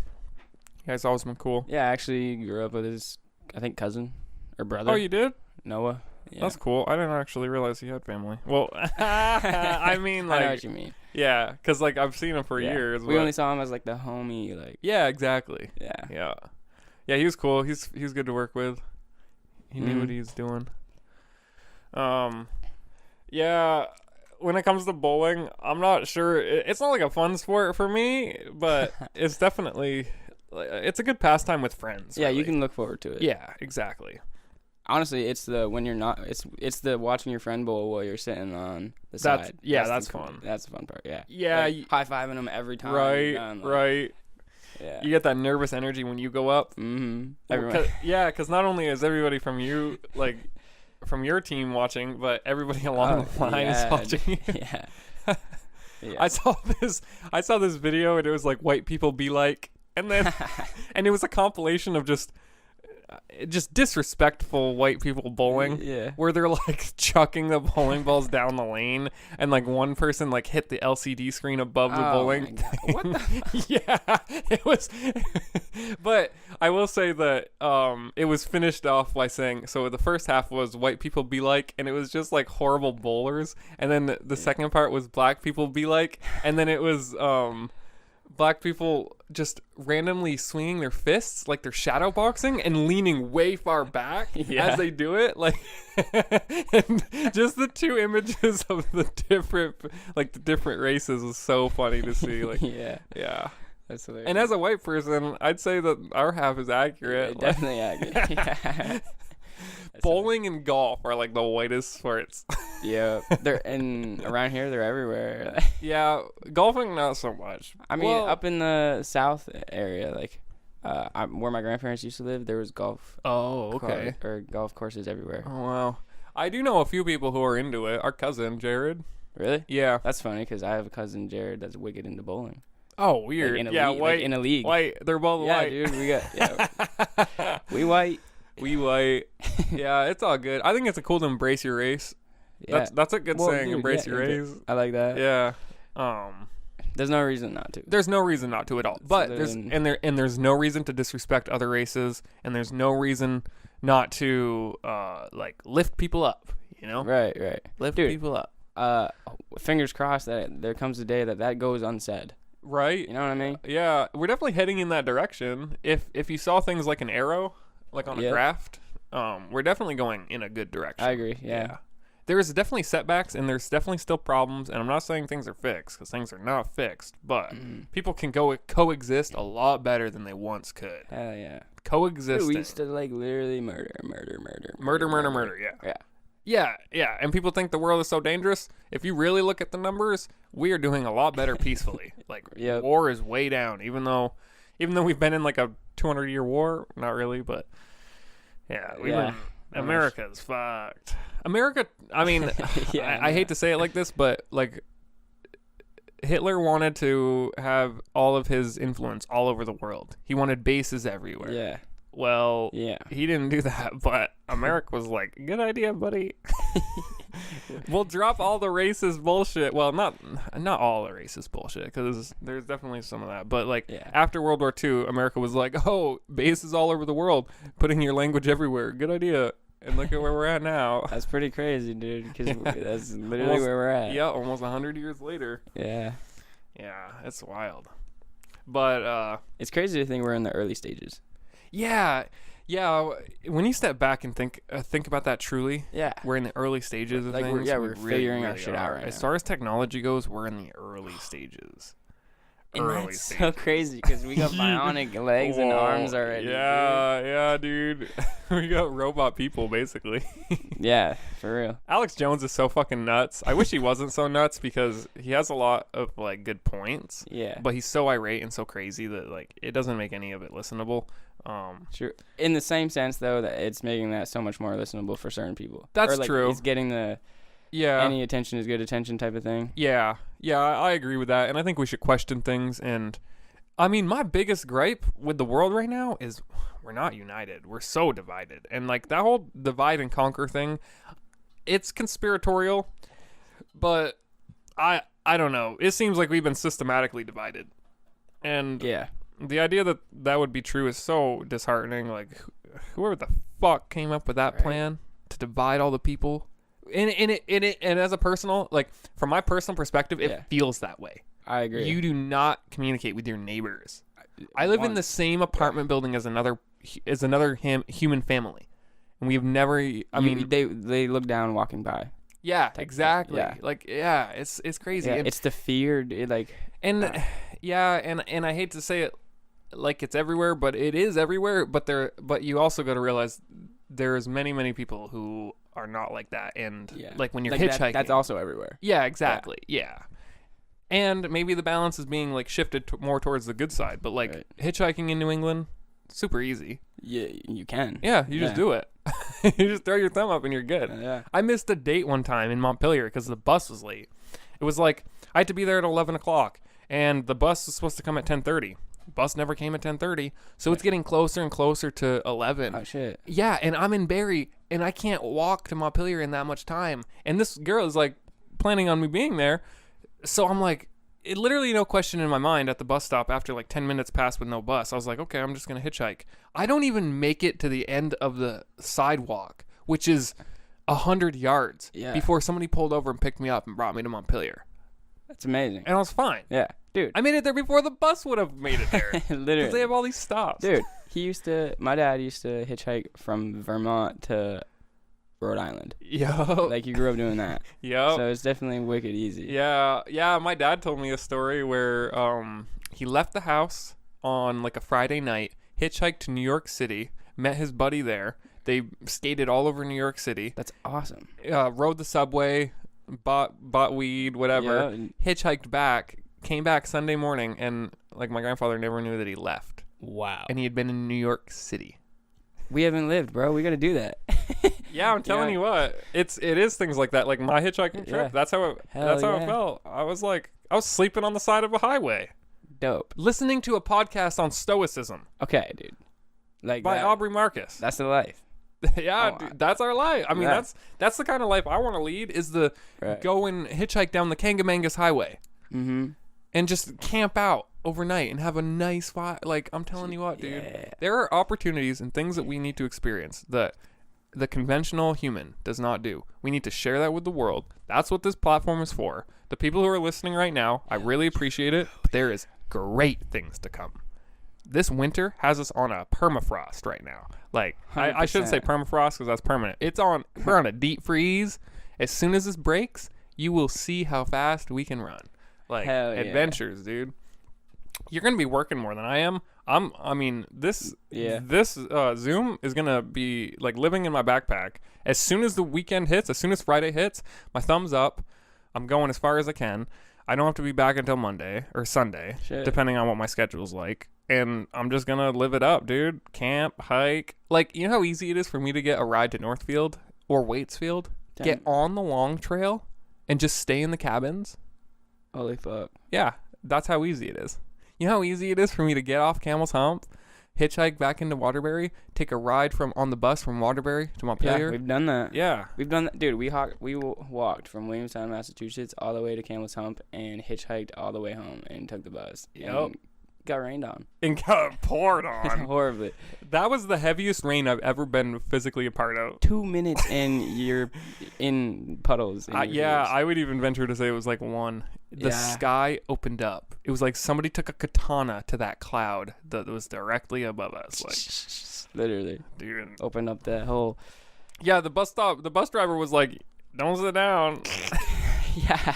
Yeah, he's always been cool. Yeah, I actually grew up with his, I think, cousin or brother. Oh, you did? Noah. Yeah. That's cool. I didn't actually realize he had family. Well, I mean, like, I know what you mean. Yeah, because like I've seen him for Yeah. years. We only saw him as like the homie, like. Yeah, exactly. Yeah. Yeah. He was cool. He's good to work with. He knew what he was doing. Yeah. When it comes to bowling, I'm not sure. It's not like a fun sport for me, but it's definitely it's a good pastime with friends. Yeah, really. you can look forward to it. Yeah, exactly. Honestly, it's the when you're not. It's the watching your friend bowl while you're sitting on the side. Yeah, that's fun. That's the fun part. Yeah. Yeah. Like, high-fiving them every time. Right. Right. Yeah. You get that nervous energy when you go up. Mm-hmm. Because not only is everybody from you from your team watching, but everybody along the line is watching you. Yeah. Yeah. I saw this video and it was like white people be like, and then and it was a compilation of just disrespectful white people bowling. Yeah. Where they're like chucking the bowling balls down the lane and like one person like hit the LCD screen above the bowling. My God. What the Yeah, it was. But I will say that it was finished off by saying, so the first half was white people be like, and it was just like horrible bowlers, and then the second part was black people be like, and then it was black people just randomly swinging their fists like they're shadow boxing and leaning way far back as they do it, like and just the two images of the different races was so funny to see. Like yeah. That's hilarious. And as a white person, I'd say that our half is accurate. Definitely accurate. Yeah. Bowling and golf are like the whitest sports. Yeah, around here they're everywhere. Yeah, golfing not so much. I mean, up in the south area, like where my grandparents used to live, there was golf. Oh, okay. Or golf courses everywhere. Oh wow, I do know a few people who are into it. Our cousin Jared. Really? Yeah. That's funny because I have a cousin Jared that's wicked into bowling. Oh, weird. Like white. Like in a league. White. They're both white. Yeah, dude. We got we white. We white. Yeah, it's all good. I think it's cool to embrace your race. Yeah. That's a good saying. Dude, embrace your race. I like that. Yeah. There's no reason not to. There's no reason not to at all. But there's no reason to disrespect other races, and there's no reason not to like lift people up. You know. Right. Lift people up. Fingers crossed that there comes a day that goes unsaid. Right. You know what I mean? Yeah, we're definitely heading in that direction. If you saw things like an arrow, like on a graft, we're definitely going in a good direction. I agree. Yeah. There's definitely setbacks and there's definitely still problems, and I'm not saying things are fixed because things are not fixed, but people can coexist a lot better than they once could. Hell yeah. Coexisting. Dude, we used to like literally murder. Murder. Yeah. Yeah, and people think the world is so dangerous. If you really look at the numbers, we are doing a lot better peacefully. Like, war is way down, even though we've been in like a 200-year war. Not really, but America's fucked. America, I mean, I hate to say it like this, but like Hitler wanted to have all of his influence all over the world. He wanted bases everywhere. Yeah. Well, he didn't do that, but America was like, good idea, buddy. We'll drop all the racist bullshit. Well, not all the racist bullshit, because there's definitely some of that. But like after World War II, America was like, oh, bases all over the world, putting your language everywhere. Good idea. And look at where we're at now. That's pretty crazy, dude, because that's literally where we're at. Yeah, almost 100 years later. Yeah. Yeah, it's wild. But it's crazy to think we're in the early stages. Yeah. When you step back and think about that truly, we're in the early stages of things. We're figuring our shit out right now. As far as technology goes, we're in the early stages. And that's so crazy because we got bionic legs and arms already. Yeah, dude. We got robot people, basically. Yeah, for real. Alex Jones is so fucking nuts. I wish he wasn't so nuts because he has a lot of like good points. Yeah. But he's so irate and so crazy that like it doesn't make any of it listenable. Sure. In the same sense, though, that it's making that so much more listenable for certain people. That's true. It's getting the any attention is good attention type of thing. Yeah, I agree with that, and I think we should question things. And I mean, my biggest gripe with the world right now is we're not united. We're so divided, and like that whole divide and conquer thing, it's conspiratorial, but I don't know. It seems like we've been systematically divided, and the idea that would be true is so disheartening. Like, whoever the fuck came up with that plan to divide all the people, and as a personal, like, from my personal perspective, it feels that way. I agree. You do not communicate with your neighbors. I live in the same apartment building as another human family, and we've never. I mean, they look down walking by. Yeah, exactly. Yeah. Like, it's crazy. Yeah, it's the fear, like, and and I hate to say it. Like it's everywhere, but it is everywhere. But you also got to realize there's many people who are not like that. And like when you're like hitchhiking, that's also everywhere. Yeah, exactly. Yeah. And maybe the balance is being like shifted more towards the good side. But like hitchhiking in New England, super easy. Yeah, you can. Yeah, you just do it. You just throw your thumb up and you're good. Yeah. I missed a date one time in Montpelier because the bus was late. It was like I had to be there at 11 o'clock, and the bus was supposed to come at 10:30. Bus never came at 10:30, so it's getting closer and closer to 11. Oh shit. Yeah, and I'm in Barrie, and I can't walk to Montpelier in that much time. And this girl is like planning on me being there, so I'm like, it literally no question in my mind at the bus stop after like 10 minutes passed with no bus. I was like, okay, I'm just gonna hitchhike. I don't even make it to the end of the sidewalk, which is 100 yards before somebody pulled over and picked me up and brought me to Montpelier. That's amazing. And I was fine. Yeah. Dude, I made it there before the bus would have made it there. Literally. Because they have all these stops. Dude, my dad used to hitchhike from Vermont to Rhode Island. Yo. Like, you grew up doing that. Yo. So it's definitely wicked easy. Yeah, my dad told me a story where he left the house on like a Friday night, hitchhiked to New York City, met his buddy there. They skated all over New York City. That's awesome. Rode the subway, bought weed, whatever, hitchhiked back, came back Sunday morning, and like my grandfather never knew that he left. Wow. And he had been in New York City. We haven't lived, bro. We got to do that. Yeah, I'm telling you what. It is things like that. Like my hitchhiking trip, that's how it felt. I was sleeping on the side of a highway. Dope. Listening to a podcast on stoicism. Okay, dude. Like by Aubrey Marcus. That's the life. Yeah, dude, that's our life. I mean, that's the kind of life I want to lead, is the go and hitchhike down the Kangamangas Highway. Mm-hmm. And just camp out overnight and have a nice vibe. Like, I'm telling you what, dude. There are opportunities and things that we need to experience that the conventional human does not do. We need to share that with the world. That's what this platform is for. The people who are listening right now, I really appreciate it, but there is great things to come. This winter has us on a permafrost right now. Like, I shouldn't say permafrost because that's permanent. We're on a deep freeze. As soon as this breaks, you will see how fast we can run. Like, adventures, dude. you're gonna be working more than I am. This Zoom is gonna be like living in my backpack. As soon as the weekend hits, as soon as Friday hits, my thumb's up. I'm going as far as I can. I don't have to be back until Monday or Sunday, depending on what my schedule's like. And I'm just gonna live it up, dude. Camp, hike. Like, you know how easy it is for me to get a ride to Northfield or Waitsfield? Damn. Get on the long trail and just stay in the cabins? Holy fuck. Yeah, that's how easy it is. You know how easy it is for me to get off Camel's Hump, hitchhike back into Waterbury, take a ride on the bus from Waterbury to Montpelier? Yeah, we've done that. Yeah. We've done that. Dude, we walked from Williamstown, Massachusetts all the way to Camel's Hump and hitchhiked all the way home and took the bus. Yep. Got rained on. And got poured on. Horribly. That was the heaviest rain I've ever been physically a part of. 2 minutes and you're in puddles. I would even venture to say it was like 1. The sky opened up. It was like somebody took a katana to that cloud that was directly above us. Like, literally. Dude. Opened up that whole... Yeah, the bus driver was like, don't sit down. Yeah.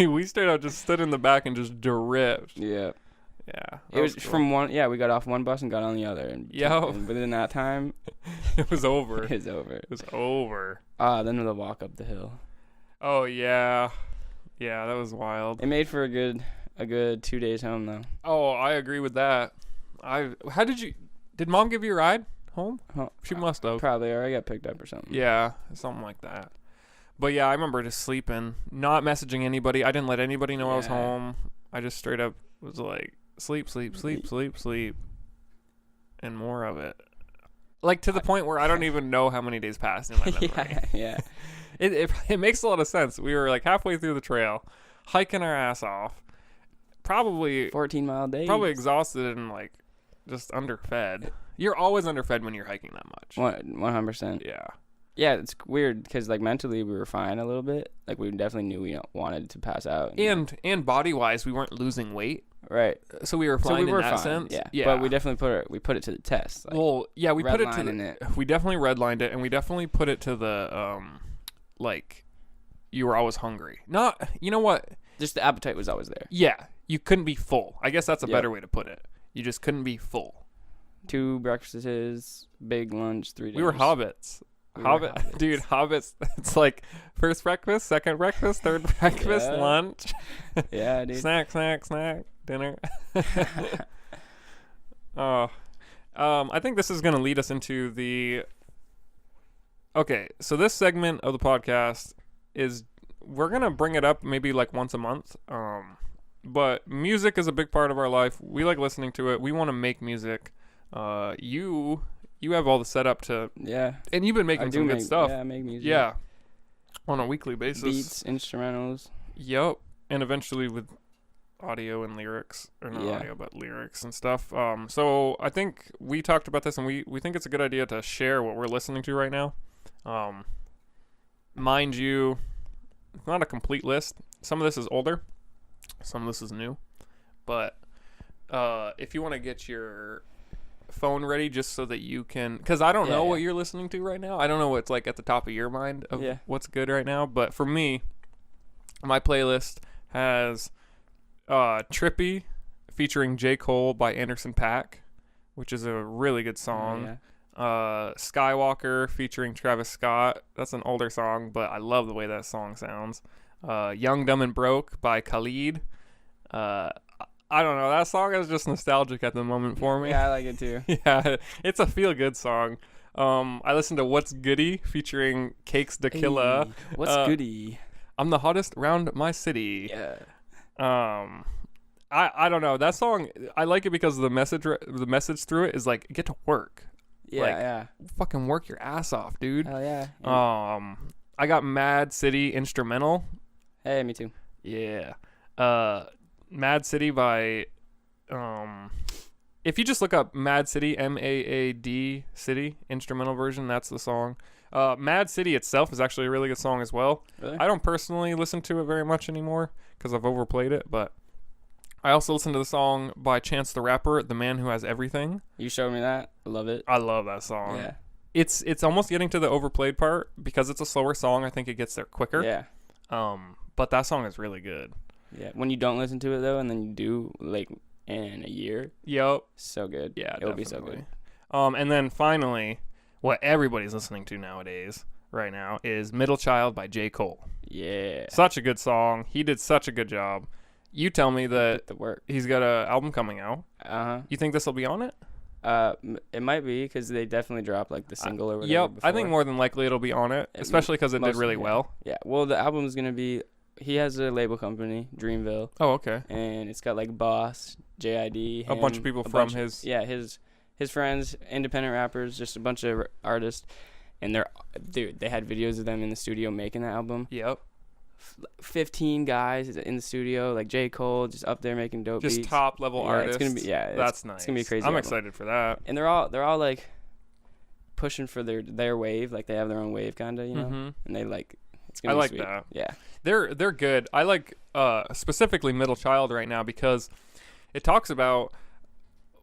We straight up just stood in the back and just dripped. Yeah. Yeah. It was cool. From one. Yeah, we got off one bus and got on the other. And within that time, it was over. It was over. It was over. Then the walk up the hill. Oh yeah, yeah, that was wild. It made for a good 2 days home though. Oh, I agree with that. Did Mom give you a ride home? She must have. Probably, or I got picked up or something. Yeah, something like that. But yeah, I remember just sleeping, not messaging anybody. I didn't let anybody know I was home. I just straight up was like, sleep, and more of it. Like to the point where I don't even know how many days passed in my memory. Yeah. It makes a lot of sense. We were like halfway through the trail, hiking our ass off, probably 14-mile days, probably exhausted and like just underfed. You're always underfed when you're hiking that much. 100%. Yeah. Yeah, it's weird because like mentally we were fine a little bit. Like we definitely knew we wanted to pass out. And body wise, we weren't losing weight. Right. So we were fine in that sense. Yeah. But we definitely put it to the test. Like, we put it to we definitely redlined it, and we definitely put it to the like you were always hungry. Not, you know what? Just the appetite was always there. Yeah, you couldn't be full. I guess that's a better way to put it. You just couldn't be full. 2 breakfasts, big lunch, 3 dinners. We were hobbits. Dude, hobbits. It's like first breakfast, second breakfast, third breakfast, lunch. Yeah, dude. snack, dinner. I think this is going to lead us into the... Okay, so this segment of the podcast is... We're going to bring it up maybe like once a month. But music is a big part of our life. We like listening to it. We want to make music. You have all the setup to... Yeah. And you've been making some good stuff. Yeah, I make music. Yeah. On a weekly basis. Beats, instrumentals. Yep. And eventually with audio and lyrics. Or not audio, but lyrics and stuff. So I think we talked about this, and we think it's a good idea to share what we're listening to right now. Mind you, it's not a complete list. Some of this is older. Some of this is new. But if you want to get your... phone ready just so that you can, because I don't know what you're listening to right now. I don't know what's like at the top of your mind of what's good right now, but for me, my playlist has Trippy featuring J. Cole by Anderson .Paak, which is a really good song. Skywalker featuring Travis Scott. That's an older song, but I love the way that song sounds. Young, Dumb, and Broke by Khalid. I don't know. That song is just nostalgic at the moment for me. Yeah, I like it too. Yeah, it's a feel-good song. I listened to What's Goody featuring Cakes Da Killa. Hey, what's goody? I'm the hottest round my city. Yeah. I don't know. That song, I like it because the message through it is like, get to work. Yeah, Fucking work your ass off, dude. Hell yeah. I got Mad City instrumental. Hey, me too. Yeah. Mad City by if you just look up Mad City, MAAD City instrumental version, that's the song. Mad City itself is actually a really good song as well. Really? I don't personally listen to it very much anymore because I've overplayed it, but I also listen to the song by Chance the Rapper, The Man Who Has Everything. You showed me that. I love it. I love that song. Yeah. It's almost getting to the overplayed part because it's a slower song. I think it gets there quicker. Yeah. But that song is really good. Yeah. When you don't listen to it though, and then you do, like, in a year. Yep. So good. Yeah, it'll be so good. And then finally, what everybody's listening to nowadays, right now, is Middle Child by J. Cole. Yeah. Such a good song. He did such a good job. You tell me that he's got an album coming out. Uh-huh. You think this will be on it? It might be because they definitely dropped like the single or whatever. Yep, before. I think more than likely it'll be on it, especially because it did really well. Yeah, well, the album's gonna be. He has a label company, Dreamville. Oh, okay. And it's got like Boss, JID, a bunch of people from his. Yeah, his friends, independent rappers, just a bunch of artists, and they had videos of them in the studio making the album. Yep. 15 guys in the studio, like J. Cole, just up there making dope beats. Just top level artists. It's gonna be that's nice. It's gonna be crazy. I'm excited for that. And they're all like pushing for their wave, like they have their own wave, kinda, you know. Mm-hmm. And they like it's gonna be sweet. That. Yeah, they're good. I like specifically Middle Child right now because it talks about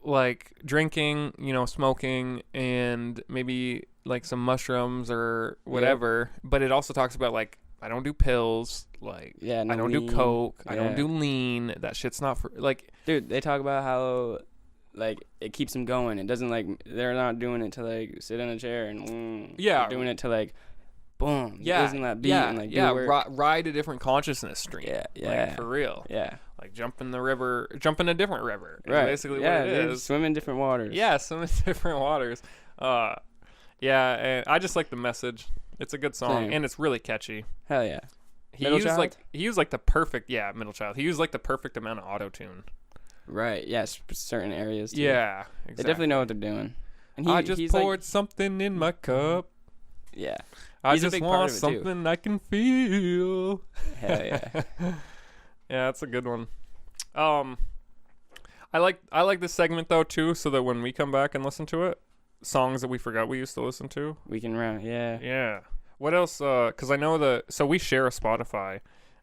like drinking, smoking, and maybe like some mushrooms or whatever. Yeah. But it also talks about like, I don't do pills. Like, I don't do coke. Yeah. I don't do lean. That shit's not for like. Dude, they talk about how like it keeps them going. It doesn't like they're not doing it to like sit in a chair and they're doing it to like boom. Listen to that beat and like ride a different consciousness stream. Yeah, like, for real. Yeah, like jump in a different river. Right, basically what it is. Swim in different waters. Yeah, swim in different waters. And I just like the message. It's a good song, and it's really catchy. Hell yeah. He used like the perfect Middle Child. He used like the perfect amount of auto-tune. Right. Yes, certain areas too. Yeah, exactly. They definitely know what they're doing. And I just poured something in my cup. Yeah. I just want something I can feel. Hell yeah. Yeah, that's a good one. I like this segment though too, so that when we come back and listen to it, songs that we forgot we used to listen to, we can run. Yeah. What else? Because I know so we share a Spotify,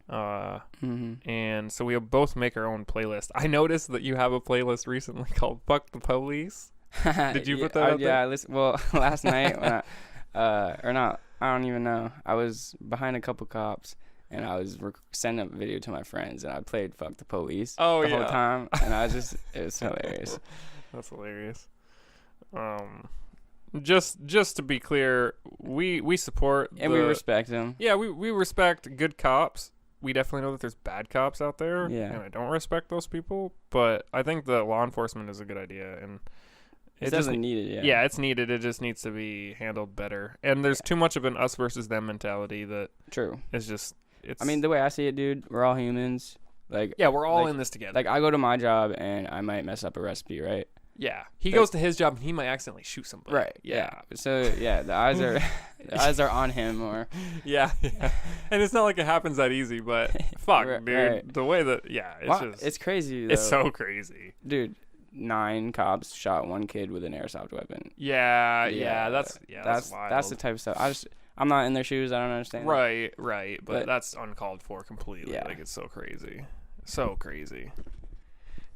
and so we both make our own playlist. I noticed that you have a playlist recently called "Fuck the Police." Did you put that out there? Yeah, last night when or not, I don't even know. I was behind a couple cops. And I was sending a video to my friends, and I played "Fuck the Police" the whole time, and it was hilarious. That's hilarious. Just to be clear, we support and we respect them. Yeah, we respect good cops. We definitely know that there's bad cops out there, and I don't respect those people. But I think the law enforcement is a good idea, and it's definitely needed. Yeah, it's needed. It just needs to be handled better. And there's too much of an us versus them mentality that is just. I mean, the way I see it, dude, we're all humans. Like, yeah, we're all in this together. Like, I go to my job and I might mess up a recipe, right? Yeah, he goes to his job and he might accidentally shoot somebody. Right. Yeah. So the eyes are on him, or yeah. And it's not like it happens that easy, but fuck, dude, right. The way that it's crazy. Though. It's so crazy, dude. 9 cops shot 1 kid with an airsoft weapon. Yeah. That's wild. That's the type of stuff. I'm not in their shoes. I don't understand. Right. But that's uncalled for completely. Yeah. Like, it's so crazy. So crazy.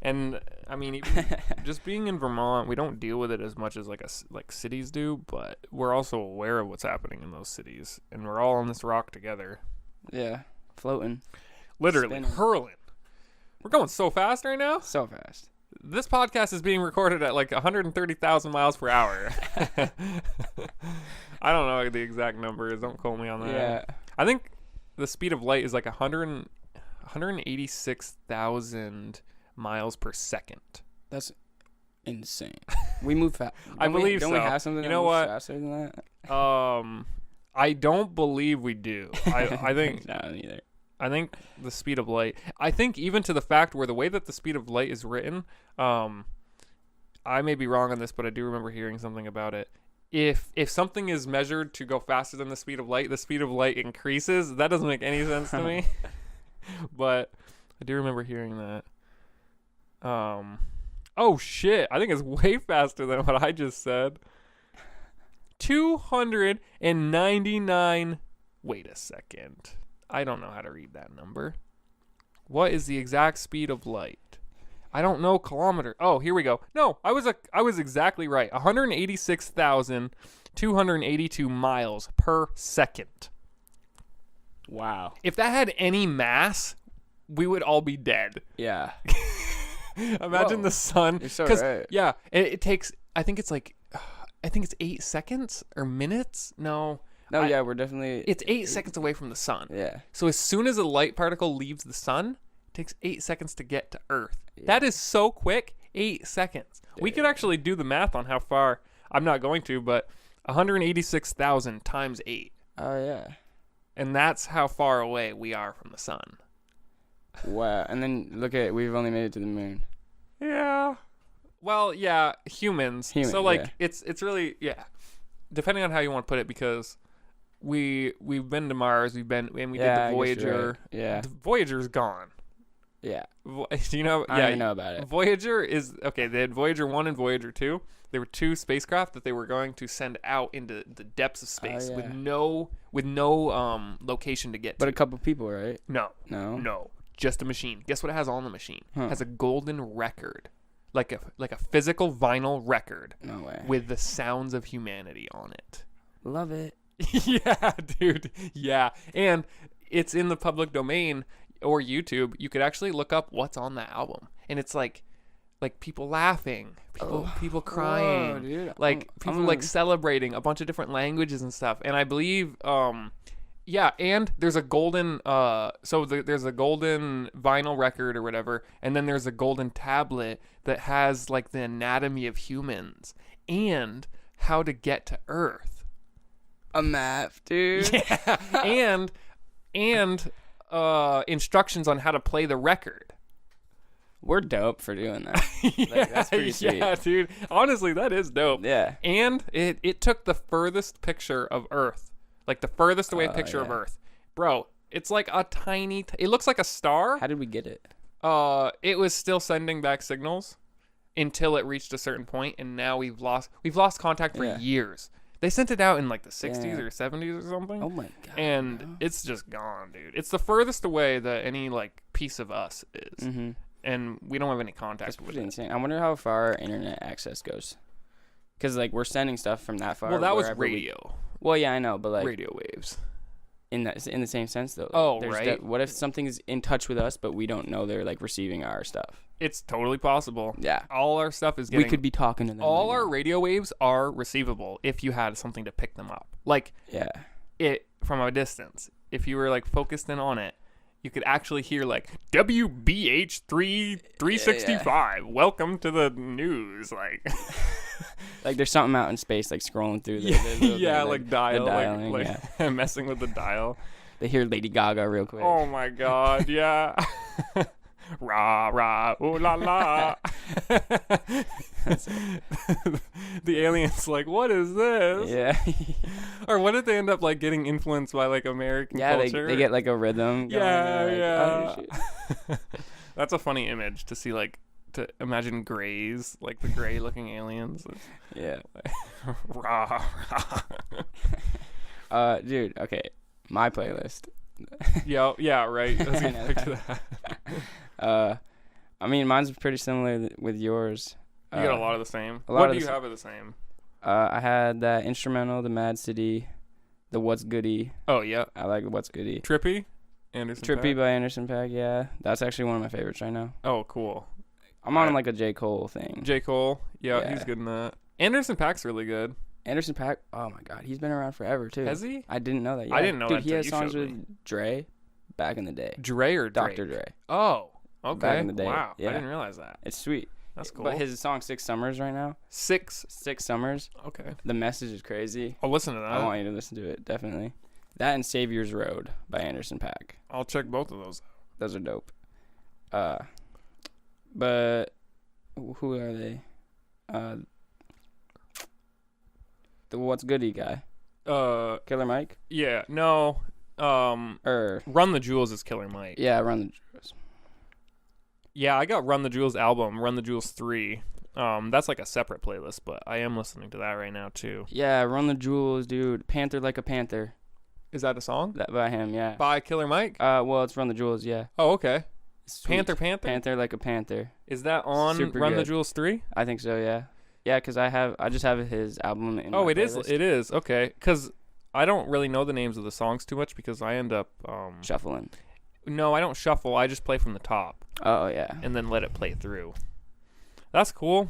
And, I mean, just being in Vermont, we don't deal with it as much as, like cities do, but we're also aware of what's happening in those cities. And we're all on this rock together. Yeah. Floating. Literally. Spinning. Hurling. We're going so fast right now. So fast. This podcast is being recorded at like 130,000 miles per hour. I don't know the exact numbers. Don't quote me on that. Yeah. I think the speed of light is like 186,000 miles per second. That's insane. We move fast. I believe so. Don't we have something that moves faster than that? I don't believe we do. I think. No, neither. I think the speed of light. I think even to the fact where the way that the speed of light is written, I may be wrong on this, but I do remember hearing something about it. If something is measured to go faster than the speed of light increases. That doesn't make any sense to me. But I do remember hearing that. Oh shit! I think it's way faster than what I just said. 299. Wait a second. I don't know how to read that number. What is the exact speed of light? I don't know kilometer. Oh, here we go. No, I was exactly right. 186,282 miles per second. Wow. If that had any mass, we would all be dead. Yeah. Imagine the sun. You're so right. Yeah, it takes. I think it's 8 seconds or minutes. No. No, yeah, we're definitely. It's 8 seconds away from the sun. Yeah. So as soon as a light particle leaves the sun, it takes 8 seconds to get to Earth. Yeah. That is so quick. 8 seconds. Dude. We could actually do the math on how far. I'm not going to, but 186,000 times 8. Oh yeah. And that's how far away we are from the sun. Wow. And then look at we've only made it to the moon. Yeah. Well, yeah, humans. So like it's really depending on how you want to put it, because we've been to Mars, we did the Voyager. Right. Yeah. The Voyager's gone. Yeah. You know, I don't know about it. Voyager is okay, they had Voyager 1 and Voyager 2. There were 2 spacecraft that they were going to send out into the depths of space with no location to get to. But a couple people, right? No. Just a machine. Guess what it has on the machine? It has a golden record. Like a physical vinyl record. No way. With the sounds of humanity on it. Love it. Yeah, dude. Yeah. And it's in the public domain or YouTube. You could actually look up what's on that album. And it's like people laughing, people crying, whoa, dude. like people like celebrating a bunch of different languages and stuff. And I believe and there's a golden there's a golden vinyl record or whatever, and then there's a golden tablet that has like the anatomy of humans and how to get to Earth. A map, dude. Yeah. and instructions on how to play the record. We're dope for doing that. That's pretty sweet. Yeah, dude. Honestly, that is dope. Yeah. And it took the furthest picture of Earth. Like the furthest away picture of Earth. Bro, it's like a tiny... it looks like a star. How did we get it? It was still sending back signals until it reached a certain point, and now we've lost contact for years. They sent it out in like the 60s or 70s or something. Oh my god. And it's just gone, dude. It's the furthest away that any like piece of us is. Mm-hmm. And we don't have any contact with it. Insane. I wonder how far our internet access goes. Because like we're sending stuff from that far. Well, that was radio. Well, yeah, I know, but like radio waves. In the same sense though. Like, right. What if something's in touch with us, but we don't know they're like receiving our stuff? It's totally possible. Yeah. All our stuff is getting... we could be talking to them. All our radio waves are receivable if you had something to pick them up. Like it from a distance. If you were like focused in on it, you could actually hear like WBH 365. Welcome to the news. Like like there's something out in space like scrolling through the like dial, dialing, like messing with the dial. They hear Lady Gaga real quick. Oh my god, yeah. Rah rah ooh la la. The aliens like, what is this? Yeah. Or what if they end up like getting influenced by like American culture? They get like a rhythm going. Yeah. Oh, that's a funny image to see, like to imagine grays, like the gray looking aliens. Yeah. Rah rah. Dude, okay. My playlist. Yeah, right. Let's get back to that. I mean, mine's pretty similar with yours. You got a lot of the same. What do you have of the same? I had that instrumental, the Mad City, the What's Goody. Oh yeah, I like What's Goody. Trippy by Anderson .Paak. Yeah, that's actually one of my favorites right now. Oh, cool. I'm on like a J. Cole thing. J. Cole, yeah, he's good in that. Anderson .Paak's really good. Anderson .Paak, oh my god, he's been around forever too. Has he? I didn't know that. Yeah. I didn't know that. Dude, he has songs with Dre back in the day. Dre or Drake? Dr. Dre. Oh, okay. Back in the day. Wow, yeah. I didn't realize that. It's sweet. That's cool. But his song 6 Summers right now. Six Summers. Okay. The message is crazy. I'll listen to that. I want you to listen to it, definitely. That and Savior's Road by Anderson .Paak. I'll check both of those out. Those are dope. But who are they? The What's Goody guy. Killer Mike? Yeah, no. Run the Jewels is Killer Mike. Yeah, Run the Jewels. Yeah, I got Run the Jewels album, Run the Jewels 3. That's like a separate playlist, but I am listening to that right now too. Yeah, Run the Jewels, dude. Panther Like a Panther. Is that a song? That by him, yeah. By Killer Mike? Well, it's Run the Jewels, yeah. Oh, okay. Sweet. Panther? Panther Like a Panther. Is that on Super Run good. the Jewels 3? I think so, yeah. Yeah, because I just have his album in my playlist. It is. Okay. Because I don't really know the names of the songs too much because I end up... shuffling. No, I don't shuffle. I just play from the top. Oh, yeah. And then let it play through. That's cool.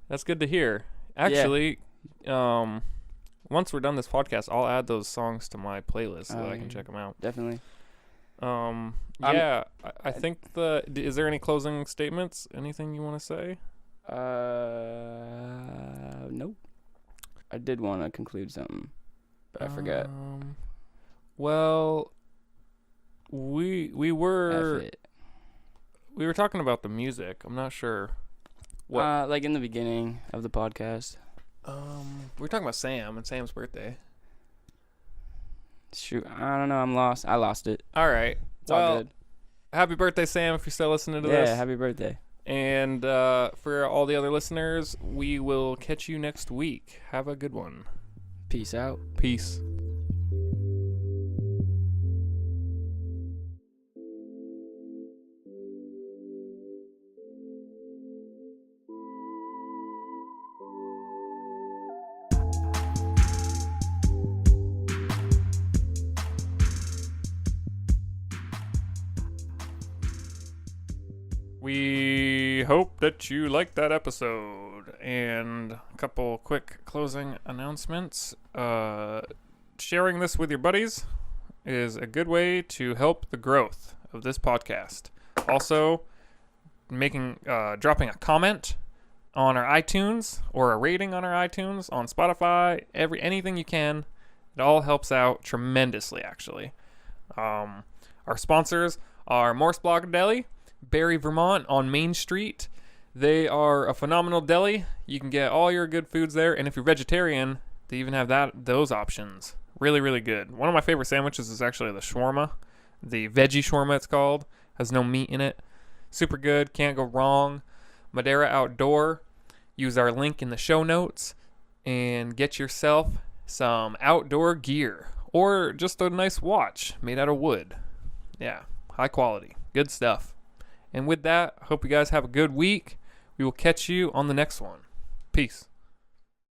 That's good to hear. Actually, once we're done this podcast, I'll add those songs to my playlist so that I can check them out. Definitely. I think is there any closing statements? Anything you want to say? Nope. I did want to conclude something, but I forgot. Well, we were talking about the music. I'm not sure what. Like in the beginning of the podcast. We were talking about Sam and Sam's birthday. Shoot, I don't know. I'm lost. I lost it. All right. It's all good. Happy birthday, Sam, if you're still listening to this. Yeah, happy birthday. And for all the other listeners, we will catch you next week. Have a good one. Peace out. Peace. We hope that you liked that episode. And a couple quick closing announcements. Sharing this with your buddies is a good way to help the growth of this podcast. Also, dropping a comment on our iTunes or a rating on our iTunes, on Spotify, anything you can. It all helps out tremendously, actually. Our sponsors are Morse Block Deli, Barry, Vermont on Main Street. They are a phenomenal deli. You can get all your good foods there, and if you're vegetarian, they even have those options. Really, really good. One of my favorite sandwiches is actually the shawarma. The veggie shawarma, it's called. Has no meat in it. Super good. Can't go wrong. Madera Outdoor. Use our link in the show notes and get yourself some outdoor gear or just a nice watch made out of wood. Yeah, high quality. Good stuff. And with that, I hope you guys have a good week. We will catch you on the next one. Peace.